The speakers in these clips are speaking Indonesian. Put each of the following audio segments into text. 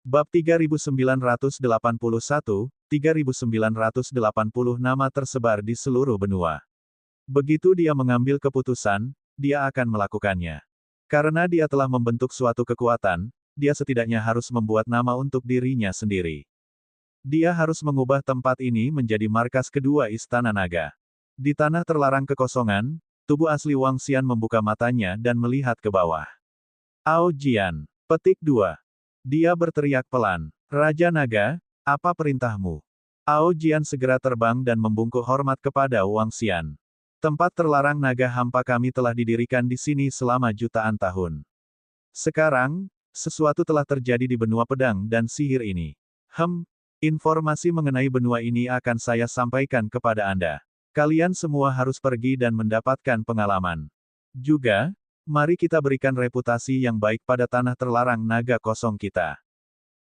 Bab 3981, 3980 nama tersebar di seluruh benua. Begitu dia mengambil keputusan, dia akan melakukannya. Karena dia telah membentuk suatu kekuatan, dia setidaknya harus membuat nama untuk dirinya sendiri. Dia harus mengubah tempat ini menjadi markas kedua Istana Naga. Di tanah terlarang kekosongan, tubuh asli Wang Xian membuka matanya dan melihat ke bawah. Ao Jian. Petik 2. Dia berteriak pelan. Raja Naga, apa perintahmu? Ao Jian segera terbang dan membungkuk hormat kepada Wang Xian. Tempat terlarang naga hampa kami telah didirikan di sini selama jutaan tahun. Sekarang, sesuatu telah terjadi di benua pedang dan sihir ini. Informasi mengenai benua ini akan saya sampaikan kepada Anda. Kalian semua harus pergi dan mendapatkan pengalaman. Juga, mari kita berikan reputasi yang baik pada tanah terlarang naga kosong kita.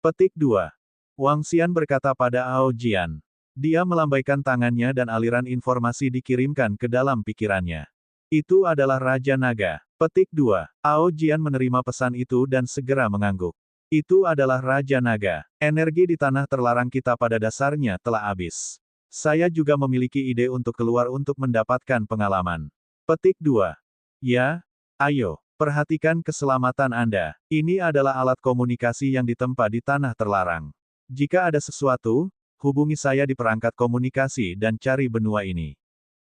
Petik 2. Wang Xian berkata pada Ao Jian. Dia melambaikan tangannya dan aliran informasi dikirimkan ke dalam pikirannya. Itu adalah Raja Naga. Petik 2. Ao Jian menerima pesan itu dan segera mengangguk. Itu adalah Raja Naga. Energi di tanah terlarang kita pada dasarnya telah habis. Saya juga memiliki ide untuk keluar untuk mendapatkan pengalaman. Petik 2. Ya, ayo, perhatikan keselamatan Anda. Ini adalah alat komunikasi yang ditempa di tanah terlarang. Jika ada sesuatu, hubungi saya di perangkat komunikasi dan cari benua ini.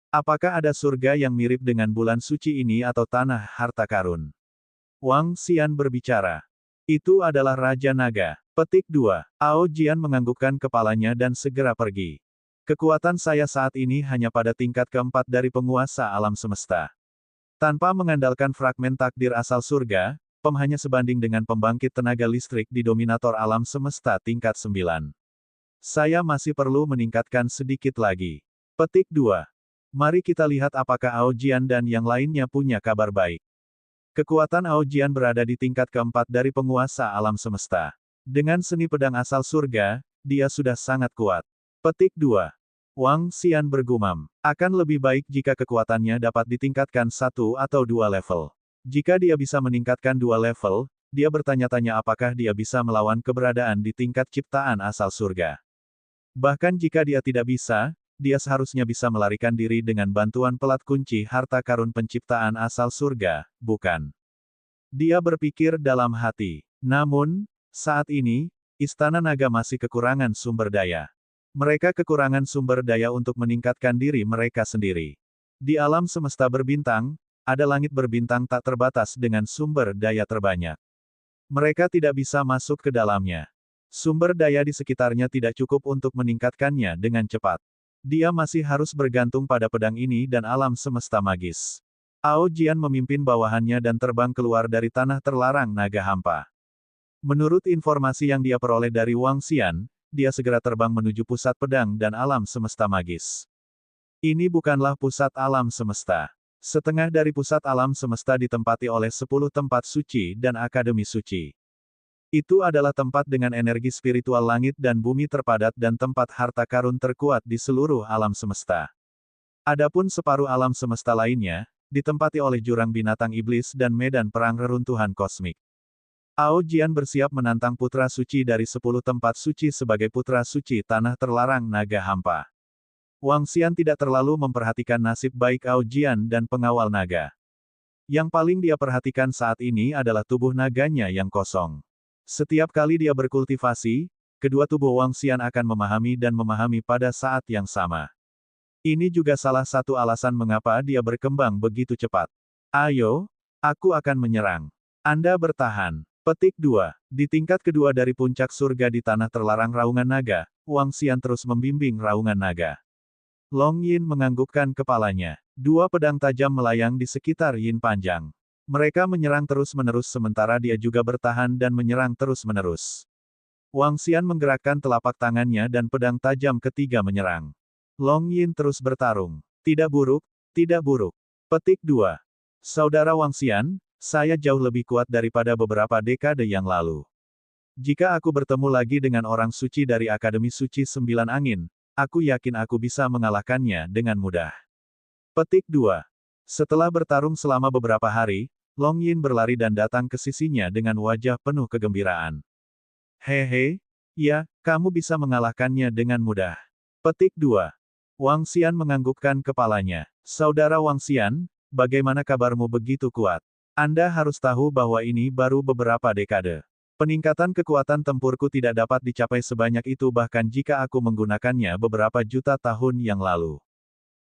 Apakah ada surga yang mirip dengan bulan suci ini atau tanah harta karun? Wang Xian berbicara. Itu adalah Raja Naga. Petik 2. Ao Jian menganggukkan kepalanya dan segera pergi. Kekuatan saya saat ini hanya pada tingkat keempat dari penguasa alam semesta. Tanpa mengandalkan fragmen takdir asal surga, hanya sebanding dengan pembangkit tenaga listrik di dominator alam semesta tingkat 9. Saya masih perlu meningkatkan sedikit lagi. Petik 2. Mari kita lihat apakah Ao Jian dan yang lainnya punya kabar baik. Kekuatan Ao Jian berada di tingkat keempat dari penguasa alam semesta. Dengan seni pedang asal surga, dia sudah sangat kuat. Petik 2. Wang Xian bergumam. Akan lebih baik jika kekuatannya dapat ditingkatkan 1 atau 2 level. Jika dia bisa meningkatkan 2 level, dia bertanya-tanya apakah dia bisa melawan keberadaan di tingkat ciptaan asal surga. Bahkan jika dia tidak bisa, dia seharusnya bisa melarikan diri dengan bantuan pelat kunci harta karun penciptaan asal surga, bukan? Dia berpikir dalam hati. Namun, saat ini, Istana Naga masih kekurangan sumber daya. Mereka kekurangan sumber daya untuk meningkatkan diri mereka sendiri. Di alam semesta berbintang, ada langit berbintang tak terbatas dengan sumber daya terbanyak. Mereka tidak bisa masuk ke dalamnya. Sumber daya di sekitarnya tidak cukup untuk meningkatkannya dengan cepat. Dia masih harus bergantung pada pedang ini dan alam semesta magis. Ao Jian memimpin bawahannya dan terbang keluar dari tanah terlarang naga hampa. Menurut informasi yang dia peroleh dari Wang Xian, dia segera terbang menuju pusat pedang dan alam semesta magis. Ini bukanlah pusat alam semesta. Setengah dari pusat alam semesta ditempati oleh 10 tempat suci dan akademi suci. Itu adalah tempat dengan energi spiritual langit dan bumi terpadat dan tempat harta karun terkuat di seluruh alam semesta. Adapun separuh alam semesta lainnya, ditempati oleh jurang binatang iblis dan medan perang reruntuhan kosmik. Ao Jian bersiap menantang putra suci dari 10 tempat suci sebagai putra suci tanah terlarang naga hampa. Wang Xian tidak terlalu memperhatikan nasib baik Ao Jian dan pengawal naga. Yang paling dia perhatikan saat ini adalah tubuh naganya yang kosong. Setiap kali dia berkultivasi, kedua tubuh Wang Xian akan memahami dan memahami pada saat yang sama. Ini juga salah satu alasan mengapa dia berkembang begitu cepat. Ayo, aku akan menyerang. Anda bertahan. Petik 2. Di tingkat kedua dari puncak surga di tanah terlarang raungan naga, Wang Xian terus membimbing raungan naga. Long Yin menganggukkan kepalanya. 2 pedang tajam melayang di sekitar Yin panjang. Mereka menyerang terus-menerus sementara dia juga bertahan dan menyerang terus-menerus. Wang Xian menggerakkan telapak tangannya dan pedang tajam ketiga menyerang. Long Yin terus bertarung. Tidak buruk, tidak buruk. Petik 2. Saudara Wang Xian, saya jauh lebih kuat daripada beberapa dekade yang lalu. Jika aku bertemu lagi dengan orang suci dari Akademi Suci Sembilan Angin, aku yakin aku bisa mengalahkannya dengan mudah. Petik 2. Setelah bertarung selama beberapa hari, Long Yin berlari dan datang ke sisinya dengan wajah penuh kegembiraan. Hehe, ya, kamu bisa mengalahkannya dengan mudah. Petik 2. Wang Xian menganggukkan kepalanya. Saudara Wang Xian, bagaimana kabarmu begitu kuat? Anda harus tahu bahwa ini baru beberapa dekade. Peningkatan kekuatan tempurku tidak dapat dicapai sebanyak itu bahkan jika aku menggunakannya beberapa juta tahun yang lalu.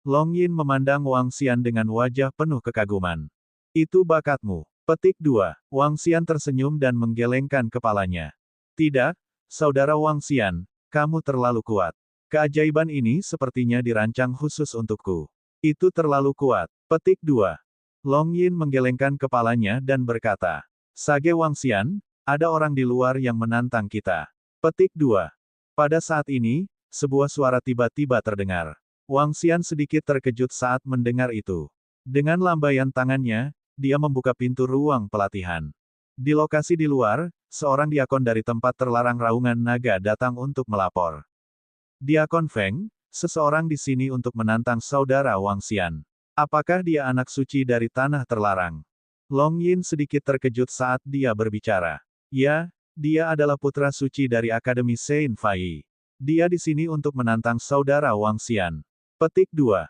Long Yin memandang Wang Xian dengan wajah penuh kekaguman. Itu bakatmu. Petik 2. Wang Xian tersenyum dan menggelengkan kepalanya. Tidak, saudara Wang Xian, kamu terlalu kuat. Keajaiban ini sepertinya dirancang khusus untukku. Itu terlalu kuat. Petik 2. Long Yin menggelengkan kepalanya dan berkata, Sage Wang Xian, ada orang di luar yang menantang kita. Petik 2. Pada saat ini, sebuah suara tiba-tiba terdengar. Wang Xian sedikit terkejut saat mendengar itu. Dengan lambaian tangannya, dia membuka pintu ruang pelatihan. Di lokasi di luar, seorang diakon dari tempat terlarang raungan naga datang untuk melapor. Diakon Feng, seseorang di sini untuk menantang saudara Wang Xian. Apakah dia anak suci dari tanah terlarang? Long Yin sedikit terkejut saat dia berbicara. Ya, dia adalah putra suci dari Akademi Sein Fai. Dia di sini untuk menantang saudara Wang Xian. Petik 2.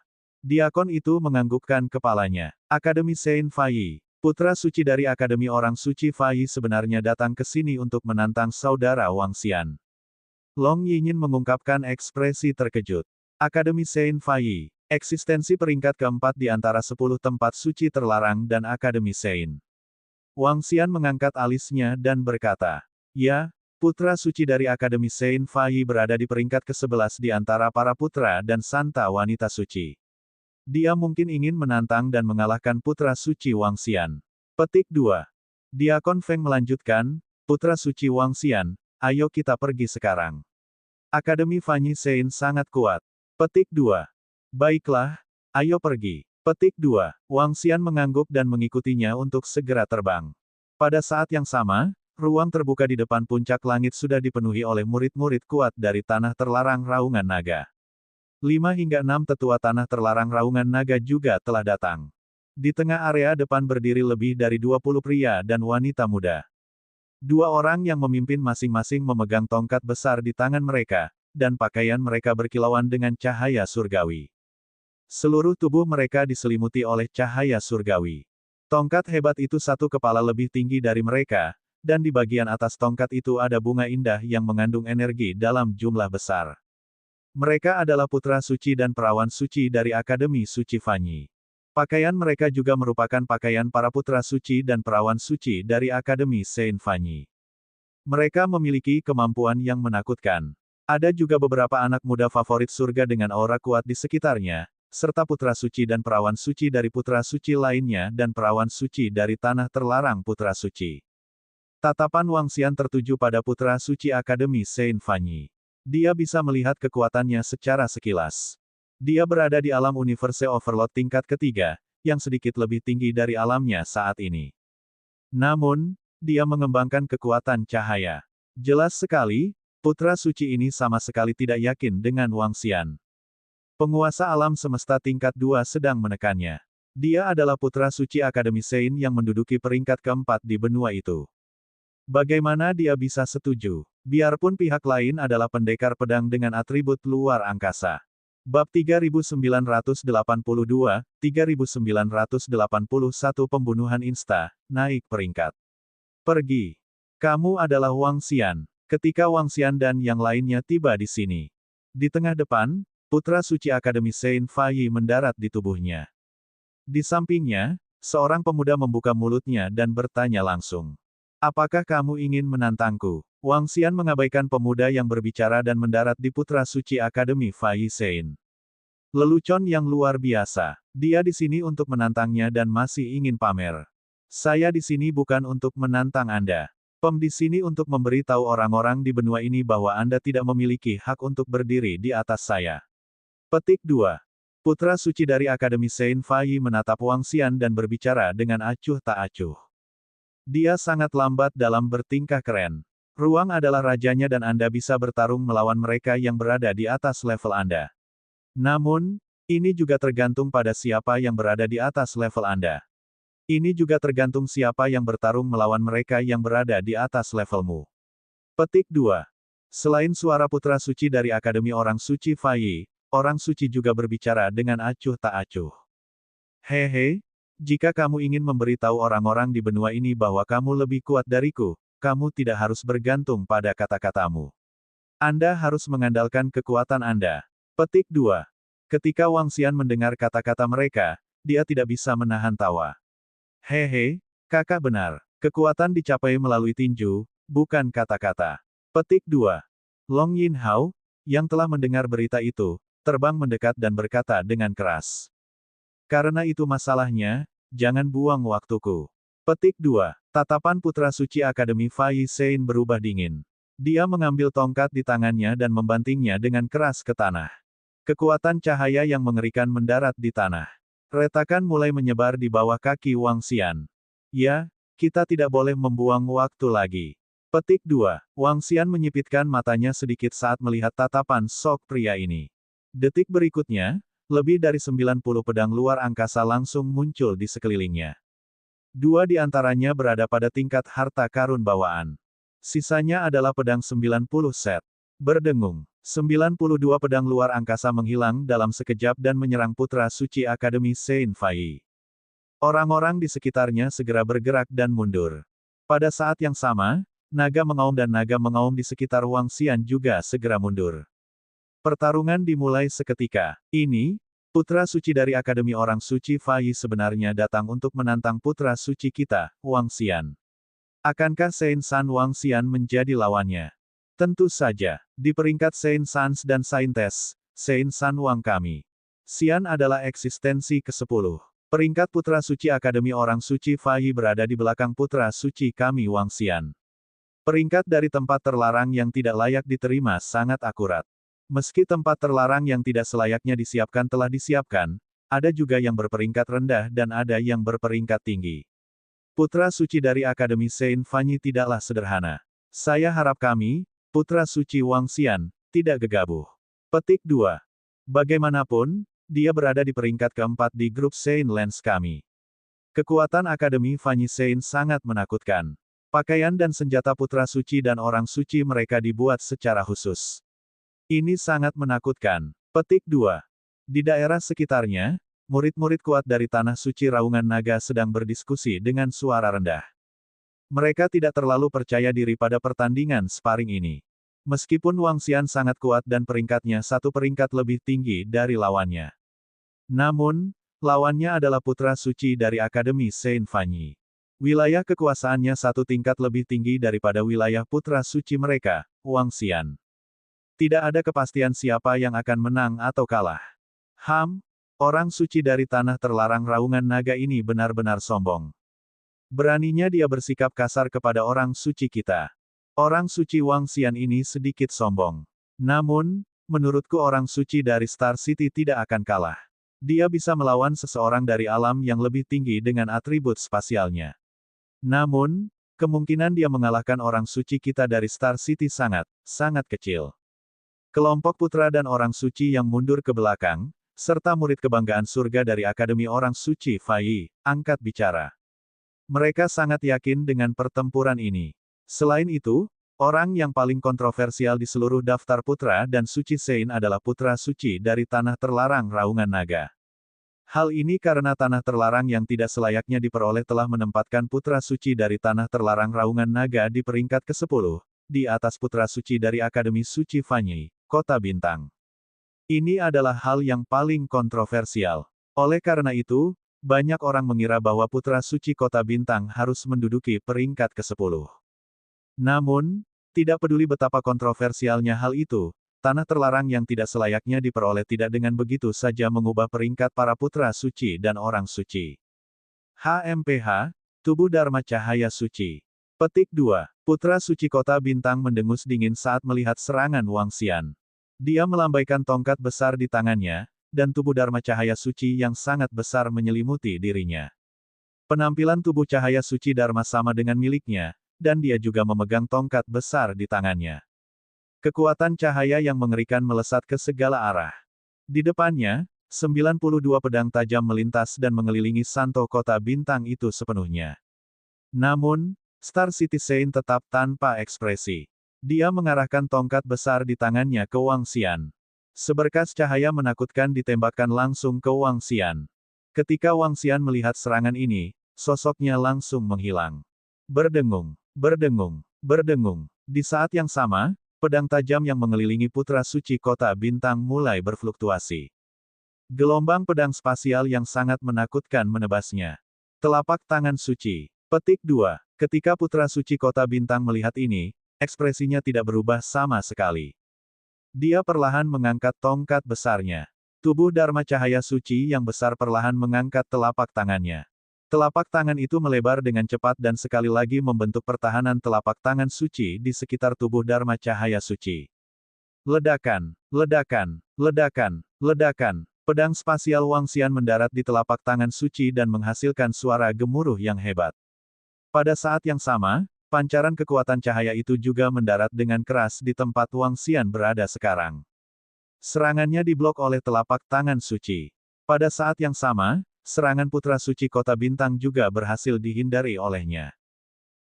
Diakon itu menganggukkan kepalanya. Akademi Sein Fai. Putra suci dari Akademi Orang Suci Fai sebenarnya datang ke sini untuk menantang saudara Wang Xian. Long Yinyin mengungkapkan ekspresi terkejut. Akademi Sein Fai. Eksistensi peringkat keempat di antara 10 tempat suci terlarang dan Akademi Sein. Wang Xian mengangkat alisnya dan berkata, Ya, putra suci dari Akademi Sein Fai berada di peringkat ke-11 di antara para putra dan santa wanita suci. Dia mungkin ingin menantang dan mengalahkan putra suci Wang Xian. Petik 2. Diakon Feng melanjutkan, Putra suci Wang Xian, ayo kita pergi sekarang. Akademi Fanyi Sein sangat kuat. Petik 2. Baiklah, ayo pergi. Petik 2. Wang Xian mengangguk dan mengikutinya untuk segera terbang. Pada saat yang sama, ruang terbuka di depan puncak langit sudah dipenuhi oleh murid-murid kuat dari tanah terlarang raungan naga. 5 hingga 6 tetua tanah terlarang raungan naga juga telah datang. Di tengah area depan berdiri lebih dari 20 pria dan wanita muda. Dua orang yang memimpin masing-masing memegang tongkat besar di tangan mereka, dan pakaian mereka berkilauan dengan cahaya surgawi. Seluruh tubuh mereka diselimuti oleh cahaya surgawi. Tongkat hebat itu satu kepala lebih tinggi dari mereka, dan di bagian atas tongkat itu ada bunga indah yang mengandung energi dalam jumlah besar. Mereka adalah putra suci dan perawan suci dari Akademi Suci Fanyi. Pakaian mereka juga merupakan pakaian para putra suci dan perawan suci dari Akademi Sein Fanyi. Mereka memiliki kemampuan yang menakutkan. Ada juga beberapa anak muda favorit surga dengan aura kuat di sekitarnya, serta putra suci dan perawan suci dari putra suci lainnya dan perawan suci dari tanah terlarang putra suci. Tatapan Wang Xian tertuju pada putra suci Akademi Sein Fanyi. Dia bisa melihat kekuatannya secara sekilas. Dia berada di alam Universe Overload tingkat ketiga, yang sedikit lebih tinggi dari alamnya saat ini. Namun, dia mengembangkan kekuatan cahaya. Jelas sekali, putra suci ini sama sekali tidak yakin dengan Wang Xian. Penguasa alam semesta tingkat 2 sedang menekannya. Dia adalah putra suci Akademi Sein yang menduduki peringkat keempat di benua itu. Bagaimana dia bisa setuju? Biarpun pihak lain adalah pendekar pedang dengan atribut luar angkasa. Bab 3982, 3981 Pembunuhan Insta, naik peringkat. Pergi. Kamu adalah Wang Xian. Ketika Wang Xian dan yang lainnya tiba di sini. Di tengah depan, putra suci Akademi Sein Fai mendarat di tubuhnya. Di sampingnya, seorang pemuda membuka mulutnya dan bertanya langsung. Apakah kamu ingin menantangku? Wang Xian mengabaikan pemuda yang berbicara dan mendarat di putra suci Akademi Fai Sein. Lelucon yang luar biasa. Dia di sini untuk menantangnya dan masih ingin pamer. Saya di sini bukan untuk menantang Anda. Di sini untuk memberi tahu orang-orang di benua ini bahwa Anda tidak memiliki hak untuk berdiri di atas saya. Petik 2. Putra suci dari Akademi Sein Fai menatap Wang Xian dan berbicara dengan acuh tak acuh. Dia sangat lambat dalam bertingkah keren. Ruang adalah rajanya dan Anda bisa bertarung melawan mereka yang berada di atas level Anda. Namun, ini juga tergantung pada siapa yang berada di atas level Anda. Ini juga tergantung siapa yang bertarung melawan mereka yang berada di atas levelmu. Petik 2. Selain suara putra suci dari Akademi Orang Suci Faiyi, orang suci juga berbicara dengan acuh tak acuh. Hehe, jika kamu ingin memberitahu orang-orang di benua ini bahwa kamu lebih kuat dariku, kamu tidak harus bergantung pada kata-katamu. Anda harus mengandalkan kekuatan Anda. Petik 2. Ketika Wang Xian mendengar kata-kata mereka, dia tidak bisa menahan tawa. Hehe, kakak benar. Kekuatan dicapai melalui tinju, bukan kata-kata. Petik 2. Long Yin Hao, yang telah mendengar berita itu, terbang mendekat dan berkata dengan keras. Karena itu masalahnya, jangan buang waktuku. Petik 2. Tatapan putra suci Akademi Faiyi Sein berubah dingin. Dia mengambil tongkat di tangannya dan membantingnya dengan keras ke tanah. Kekuatan cahaya yang mengerikan mendarat di tanah. Retakan mulai menyebar di bawah kaki Wang Xian. Ya, kita tidak boleh membuang waktu lagi. Petik 2. Wang Xian menyipitkan matanya sedikit saat melihat tatapan sok pria ini. Detik berikutnya, lebih dari 90 pedang luar angkasa langsung muncul di sekelilingnya. 2 di antaranya berada pada tingkat harta karun bawaan. Sisanya adalah pedang 90 set. Berdengung, 92 pedang luar angkasa menghilang dalam sekejap dan menyerang putra suci Akademi Sein Faiyi. Orang-orang di sekitarnya segera bergerak dan mundur. Pada saat yang sama, naga mengaum dan naga mengaum di sekitar Wang Xian juga segera mundur. Pertarungan dimulai seketika. Ini, putra suci dari Akademi Orang Suci Faiyi sebenarnya datang untuk menantang putra suci kita, Wang Xian. Akankah Sein San Wang Xian menjadi lawannya? Tentu saja, di peringkat Sein Sans dan Saintes, Sein San Wang kami. Xian adalah eksistensi ke-10. Peringkat putra suci Akademi Orang Suci Faiyi berada di belakang putra suci kami Wang Xian. Peringkat dari tempat terlarang yang tidak layak diterima sangat akurat. Meski tempat terlarang yang tidak selayaknya disiapkan telah disiapkan, ada juga yang berperingkat rendah dan ada yang berperingkat tinggi. Putra suci dari Akademi Sein Faiyi tidaklah sederhana. Saya harap kami, putra suci Wang Xian, tidak gegabah. Petik 2. Bagaimanapun, dia berada di peringkat keempat di grup Sein Lens kami. Kekuatan Akademi Faiyi Sein sangat menakutkan. Pakaian dan senjata putra suci dan orang suci mereka dibuat secara khusus. Ini sangat menakutkan. Petik 2. Di daerah sekitarnya, murid-murid kuat dari Tanah Suci Raungan Naga sedang berdiskusi dengan suara rendah. Mereka tidak terlalu percaya diri pada pertandingan sparring ini. Meskipun Wang Xian sangat kuat dan peringkatnya satu peringkat lebih tinggi dari lawannya. Namun, lawannya adalah putra suci dari Akademi Sein Faiyi. Wilayah kekuasaannya satu tingkat lebih tinggi daripada wilayah putra suci mereka, Wang Xian. Tidak ada kepastian siapa yang akan menang atau kalah. Orang suci dari tanah terlarang Raungan Naga ini benar-benar sombong. Beraninya dia bersikap kasar kepada orang suci kita. Orang suci Wang Xian ini sedikit sombong. Namun, menurutku orang suci dari Star City tidak akan kalah. Dia bisa melawan seseorang dari alam yang lebih tinggi dengan atribut spasialnya. Namun, kemungkinan dia mengalahkan orang suci kita dari Star City sangat kecil. Kelompok putra dan orang suci yang mundur ke belakang, serta murid kebanggaan surga dari Akademi Orang Suci Faiyi, angkat bicara. Mereka sangat yakin dengan pertempuran ini. Selain itu, orang yang paling kontroversial di seluruh daftar putra dan suci Sein adalah putra suci dari Tanah Terlarang Raungan Naga. Hal ini karena Tanah Terlarang yang tidak selayaknya diperoleh telah menempatkan putra suci dari Tanah Terlarang Raungan Naga di peringkat ke-10, di atas putra suci dari Akademi Suci Faiyi, Kota Bintang. Ini adalah hal yang paling kontroversial. Oleh karena itu, banyak orang mengira bahwa putra suci Kota Bintang harus menduduki peringkat ke-10. Namun, tidak peduli betapa kontroversialnya hal itu, Tanah Terlarang yang tidak selayaknya diperoleh tidak dengan begitu saja mengubah peringkat para putra suci dan orang suci. HMPH, Tubuh Dharma Cahaya Suci. Petik 2. Putra suci Kota Bintang mendengus dingin saat melihat serangan Wang Xian. Dia melambaikan tongkat besar di tangannya, dan tubuh Dharma Cahaya Suci yang sangat besar menyelimuti dirinya. Penampilan tubuh cahaya suci Dharma sama dengan miliknya, dan dia juga memegang tongkat besar di tangannya. Kekuatan cahaya yang mengerikan melesat ke segala arah. Di depannya, 92 pedang tajam melintas dan mengelilingi Santo Kota Bintang itu sepenuhnya. Namun, Star City Sein tetap tanpa ekspresi. Dia mengarahkan tongkat besar di tangannya ke Wang Xian. Seberkas cahaya menakutkan ditembakkan langsung ke Wang Xian. Ketika Wang Xian melihat serangan ini, sosoknya langsung menghilang. Berdengung, berdengung, berdengung. Di saat yang sama, pedang tajam yang mengelilingi putra suci kota bintang mulai berfluktuasi. Gelombang pedang spasial yang sangat menakutkan menebasnya. Telapak tangan suci. Petik 2. Ketika putra suci kota bintang melihat ini, ekspresinya tidak berubah sama sekali. Dia perlahan mengangkat tongkat besarnya. Tubuh Dharma cahaya suci yang besar perlahan mengangkat telapak tangannya. Telapak tangan itu melebar dengan cepat dan sekali lagi membentuk pertahanan telapak tangan suci di sekitar tubuh Dharma cahaya suci. Ledakan, ledakan, ledakan, ledakan. Pedang spasial Wang Xian mendarat di telapak tangan suci dan menghasilkan suara gemuruh yang hebat. Pada saat yang sama, pancaran kekuatan cahaya itu juga mendarat dengan keras di tempat Wang Xian berada sekarang. Serangannya diblok oleh telapak tangan suci. Pada saat yang sama, serangan putra suci kota bintang juga berhasil dihindari olehnya.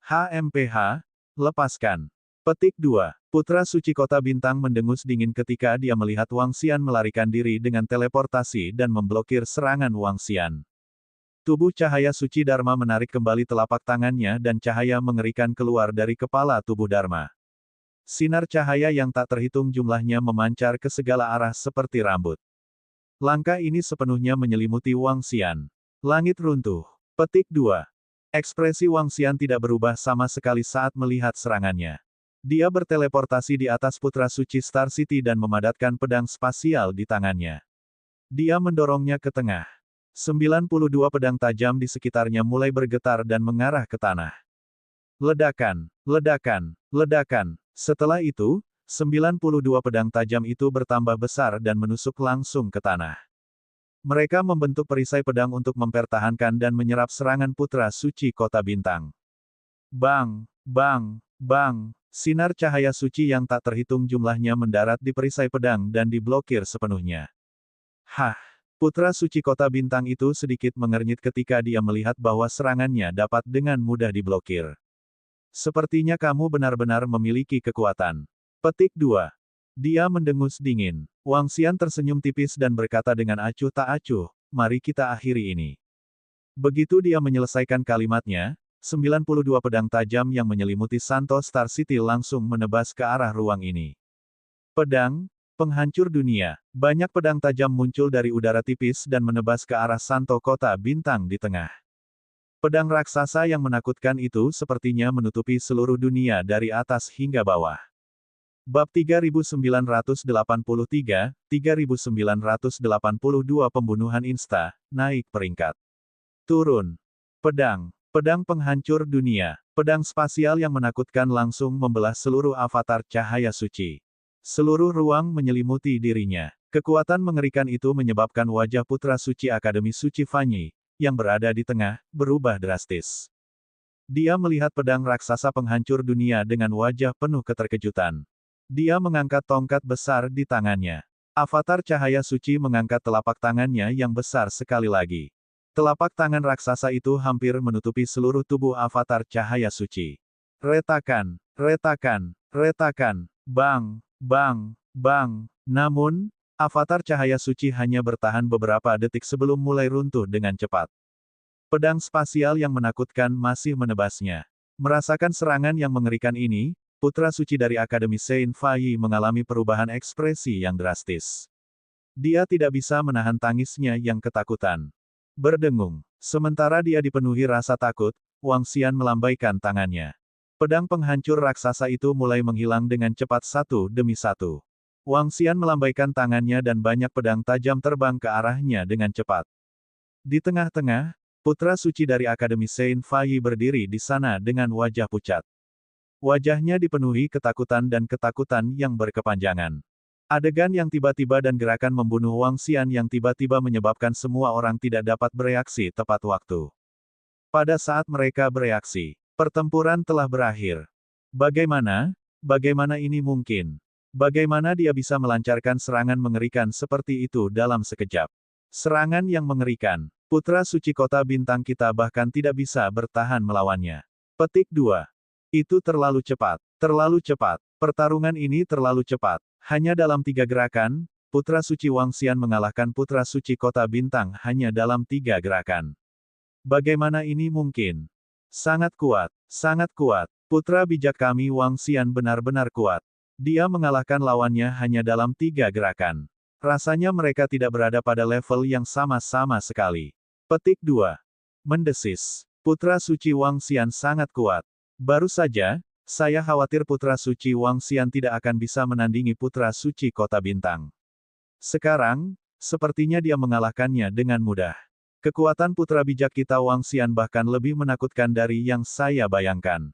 HMPH, lepaskan. Petik 2. Putra suci kota bintang mendengus dingin ketika dia melihat Wang Xian melarikan diri dengan teleportasi dan memblokir serangan Wang Xian. Tubuh cahaya suci Dharma menarik kembali telapak tangannya dan cahaya mengerikan keluar dari kepala tubuh Dharma. Sinar cahaya yang tak terhitung jumlahnya memancar ke segala arah seperti rambut. Langkah ini sepenuhnya menyelimuti Wang Xian. Langit runtuh. Petik 2. Ekspresi Wang Xian tidak berubah sama sekali saat melihat serangannya. Dia berteleportasi di atas putra suci Star City dan memadatkan pedang spasial di tangannya. Dia mendorongnya ke tengah. 92 pedang tajam di sekitarnya mulai bergetar dan mengarah ke tanah. Ledakan, ledakan, ledakan. Setelah itu, 92 pedang tajam itu bertambah besar dan menusuk langsung ke tanah. Mereka membentuk perisai pedang untuk mempertahankan dan menyerap serangan putra suci kota bintang. Bang, bang, bang. Sinar cahaya suci yang tak terhitung jumlahnya mendarat di perisai pedang dan diblokir sepenuhnya. Hah! Putra suci kota bintang itu sedikit mengernyit ketika dia melihat bahwa serangannya dapat dengan mudah diblokir. Sepertinya kamu benar-benar memiliki kekuatan. Petik 2. Dia mendengus dingin. Wang Xian tersenyum tipis dan berkata dengan acuh tak acuh, mari kita akhiri ini. Begitu dia menyelesaikan kalimatnya, 92 pedang tajam yang menyelimuti Santo Star City langsung menebas ke arah ruang ini. Pedang, penghancur dunia. Banyak pedang tajam muncul dari udara tipis dan menebas ke arah Santo Kota Bintang di tengah. Pedang raksasa yang menakutkan itu sepertinya menutupi seluruh dunia dari atas hingga bawah. Bab 3983, 3982 Pembunuhan Insta, naik peringkat. Turun. Pedang. Pedang penghancur dunia. Pedang spasial yang menakutkan langsung membelah seluruh avatar cahaya suci. Seluruh ruang menyelimuti dirinya. Kekuatan mengerikan itu menyebabkan wajah putra suci Akademi Suci Fanyi, yang berada di tengah, berubah drastis. Dia melihat pedang raksasa penghancur dunia dengan wajah penuh keterkejutan. Dia mengangkat tongkat besar di tangannya. Avatar cahaya suci mengangkat telapak tangannya yang besar sekali lagi. Telapak tangan raksasa itu hampir menutupi seluruh tubuh avatar cahaya suci. Retakan, retakan, retakan, bang, bang, bang. Namun, avatar cahaya suci hanya bertahan beberapa detik sebelum mulai runtuh dengan cepat. Pedang spasial yang menakutkan masih menebasnya. Merasakan serangan yang mengerikan ini, putra suci dari Akademi Saint Fayi mengalami perubahan ekspresi yang drastis. Dia tidak bisa menahan tangisnya yang ketakutan. Berdengung. Sementara dia dipenuhi rasa takut, Wang Xian melambaikan tangannya. Pedang penghancur raksasa itu mulai menghilang dengan cepat satu demi satu. Wang Xian melambaikan tangannya dan banyak pedang tajam terbang ke arahnya dengan cepat. Di tengah-tengah, putra suci dari Akademi Saint Fayi berdiri di sana dengan wajah pucat. Wajahnya dipenuhi ketakutan dan ketakutan yang berkepanjangan. Adegan yang tiba-tiba dan gerakan membunuh Wang Xian yang tiba-tiba menyebabkan semua orang tidak dapat bereaksi tepat waktu. Pada saat mereka bereaksi, pertempuran telah berakhir. Bagaimana? Bagaimana ini mungkin? Bagaimana dia bisa melancarkan serangan mengerikan seperti itu dalam sekejap? Serangan yang mengerikan. Putra suci kota bintang kita bahkan tidak bisa bertahan melawannya. Petik 2. Itu terlalu cepat. Terlalu cepat. Pertarungan ini terlalu cepat. Hanya dalam 3 gerakan, Putra Suci Wang Xian mengalahkan Putra Suci Kota Bintang hanya dalam 3 gerakan. Bagaimana ini mungkin? Sangat kuat. Sangat kuat. Putra bijak kami Wang Xian benar-benar kuat. Dia mengalahkan lawannya hanya dalam 3 gerakan. Rasanya mereka tidak berada pada level yang sama-sama sekali. Petik 2. Mendesis. Putra Suci Wang Xian sangat kuat. Baru saja, saya khawatir Putra Suci Wang Xian tidak akan bisa menandingi Putra Suci Kota Bintang. Sekarang, sepertinya dia mengalahkannya dengan mudah. Kekuatan putra bijak kita Wang Xian bahkan lebih menakutkan dari yang saya bayangkan.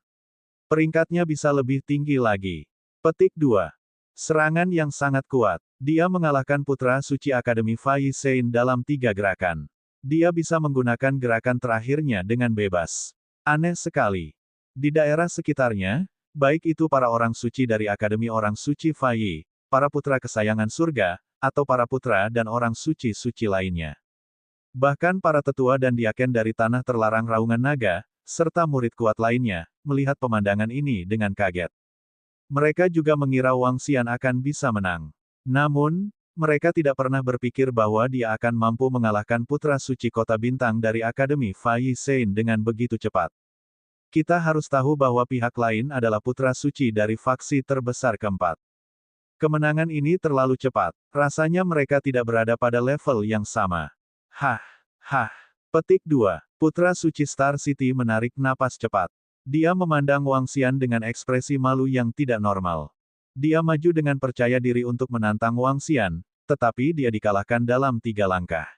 Peringkatnya bisa lebih tinggi lagi. Petik 2. Serangan yang sangat kuat. Dia mengalahkan Putra Suci Akademi Fai Sein dalam 3 gerakan. Dia bisa menggunakan gerakan terakhirnya dengan bebas. Aneh sekali. Di daerah sekitarnya, baik itu para orang suci dari Akademi Orang Suci Fai, para putra kesayangan surga, atau para putra dan orang suci-suci lainnya. Bahkan para tetua dan diaken dari tanah terlarang Raungan Naga, serta murid kuat lainnya, melihat pemandangan ini dengan kaget. Mereka juga mengira Wang Xian akan bisa menang. Namun, mereka tidak pernah berpikir bahwa dia akan mampu mengalahkan Putra Suci Kota Bintang dari Akademi Fai Sein dengan begitu cepat. Kita harus tahu bahwa pihak lain adalah Putra Suci dari faksi terbesar keempat. Kemenangan ini terlalu cepat. Rasanya mereka tidak berada pada level yang sama. Hah. Petik 2. Putra Suci Star City menarik napas cepat. Dia memandang Wang Xian dengan ekspresi malu yang tidak normal. Dia maju dengan percaya diri untuk menantang Wang Xian, tetapi dia dikalahkan dalam 3 langkah.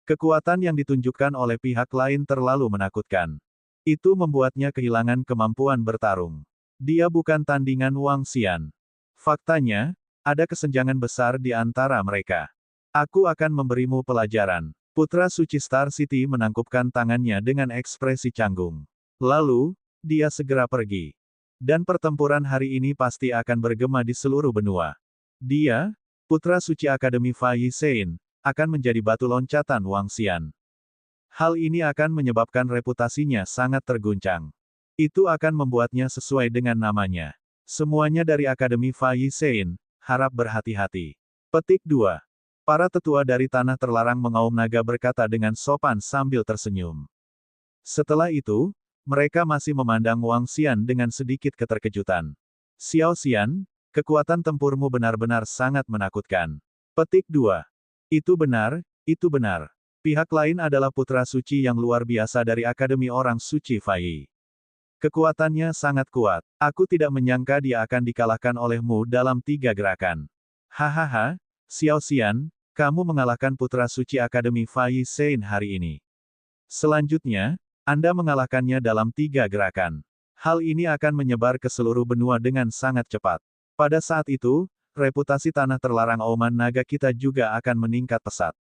Kekuatan yang ditunjukkan oleh pihak lain terlalu menakutkan. Itu membuatnya kehilangan kemampuan bertarung. Dia bukan tandingan Wang Xian. Faktanya, ada kesenjangan besar di antara mereka. Aku akan memberimu pelajaran. Putra Suci Star City menangkupkan tangannya dengan ekspresi canggung. Lalu, dia segera pergi. Dan pertempuran hari ini pasti akan bergema di seluruh benua. Dia, Putra Suci Akademi Fai Sein, akan menjadi batu loncatan Wang Xian. Hal ini akan menyebabkan reputasinya sangat terguncang. Itu akan membuatnya sesuai dengan namanya. Semuanya dari Akademi Fai Sein, harap berhati-hati. Petik 2. Para tetua dari tanah terlarang mengaum naga berkata dengan sopan sambil tersenyum. Setelah itu, mereka masih memandang Wang Xian dengan sedikit keterkejutan. Xiao Xian, kekuatan tempurmu benar-benar sangat menakutkan. Petik 2. Itu benar, itu benar. Pihak lain adalah putra suci yang luar biasa dari Akademi Orang Suci Fai. Kekuatannya sangat kuat. Aku tidak menyangka dia akan dikalahkan olehmu dalam 3 gerakan. Hahaha, Xiao Xian, kamu mengalahkan putra suci Akademi Fai Sein hari ini. Selanjutnya, Anda mengalahkannya dalam 3 gerakan. Hal ini akan menyebar ke seluruh benua dengan sangat cepat. Pada saat itu, reputasi tanah terlarang auman naga kita juga akan meningkat pesat.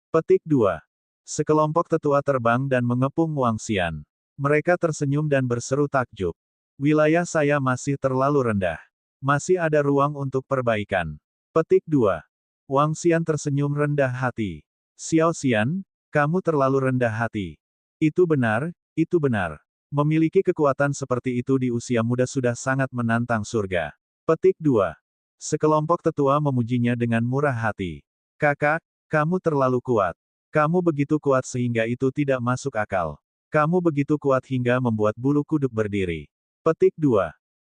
Petik 2. Sekelompok tetua terbang dan mengepung Wang Xian. Mereka tersenyum dan berseru takjub. Wilayah saya masih terlalu rendah. Masih ada ruang untuk perbaikan. Petik 2. Wang Xian tersenyum rendah hati. Xiao Xian, kamu terlalu rendah hati. Itu benar, itu benar. Memiliki kekuatan seperti itu di usia muda sudah sangat menantang surga. Petik 2. Sekelompok tetua memujinya dengan murah hati. Kakak, kamu terlalu kuat. Kamu begitu kuat sehingga itu tidak masuk akal. Kamu begitu kuat hingga membuat bulu kuduk berdiri. Petik 2.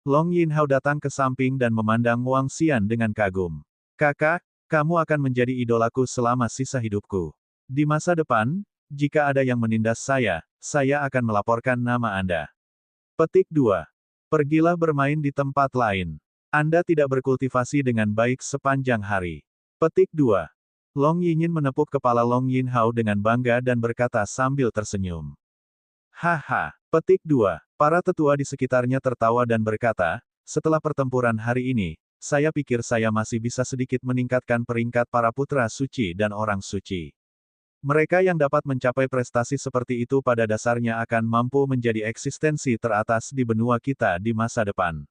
Long Yinhao datang ke samping dan memandang Wang Xian dengan kagum. Kakak, kamu akan menjadi idolaku selama sisa hidupku. Di masa depan, jika ada yang menindas saya akan melaporkan nama Anda. Petik 2. Pergilah bermain di tempat lain. Anda tidak berkultivasi dengan baik sepanjang hari. Petik 2. Long Yinyin menepuk kepala Long Yinhao dengan bangga dan berkata sambil tersenyum. Haha. Petik 2. Para tetua di sekitarnya tertawa dan berkata, setelah pertempuran hari ini, saya pikir saya masih bisa sedikit meningkatkan peringkat para putra suci dan orang suci. Mereka yang dapat mencapai prestasi seperti itu pada dasarnya akan mampu menjadi eksistensi teratas di benua kita di masa depan.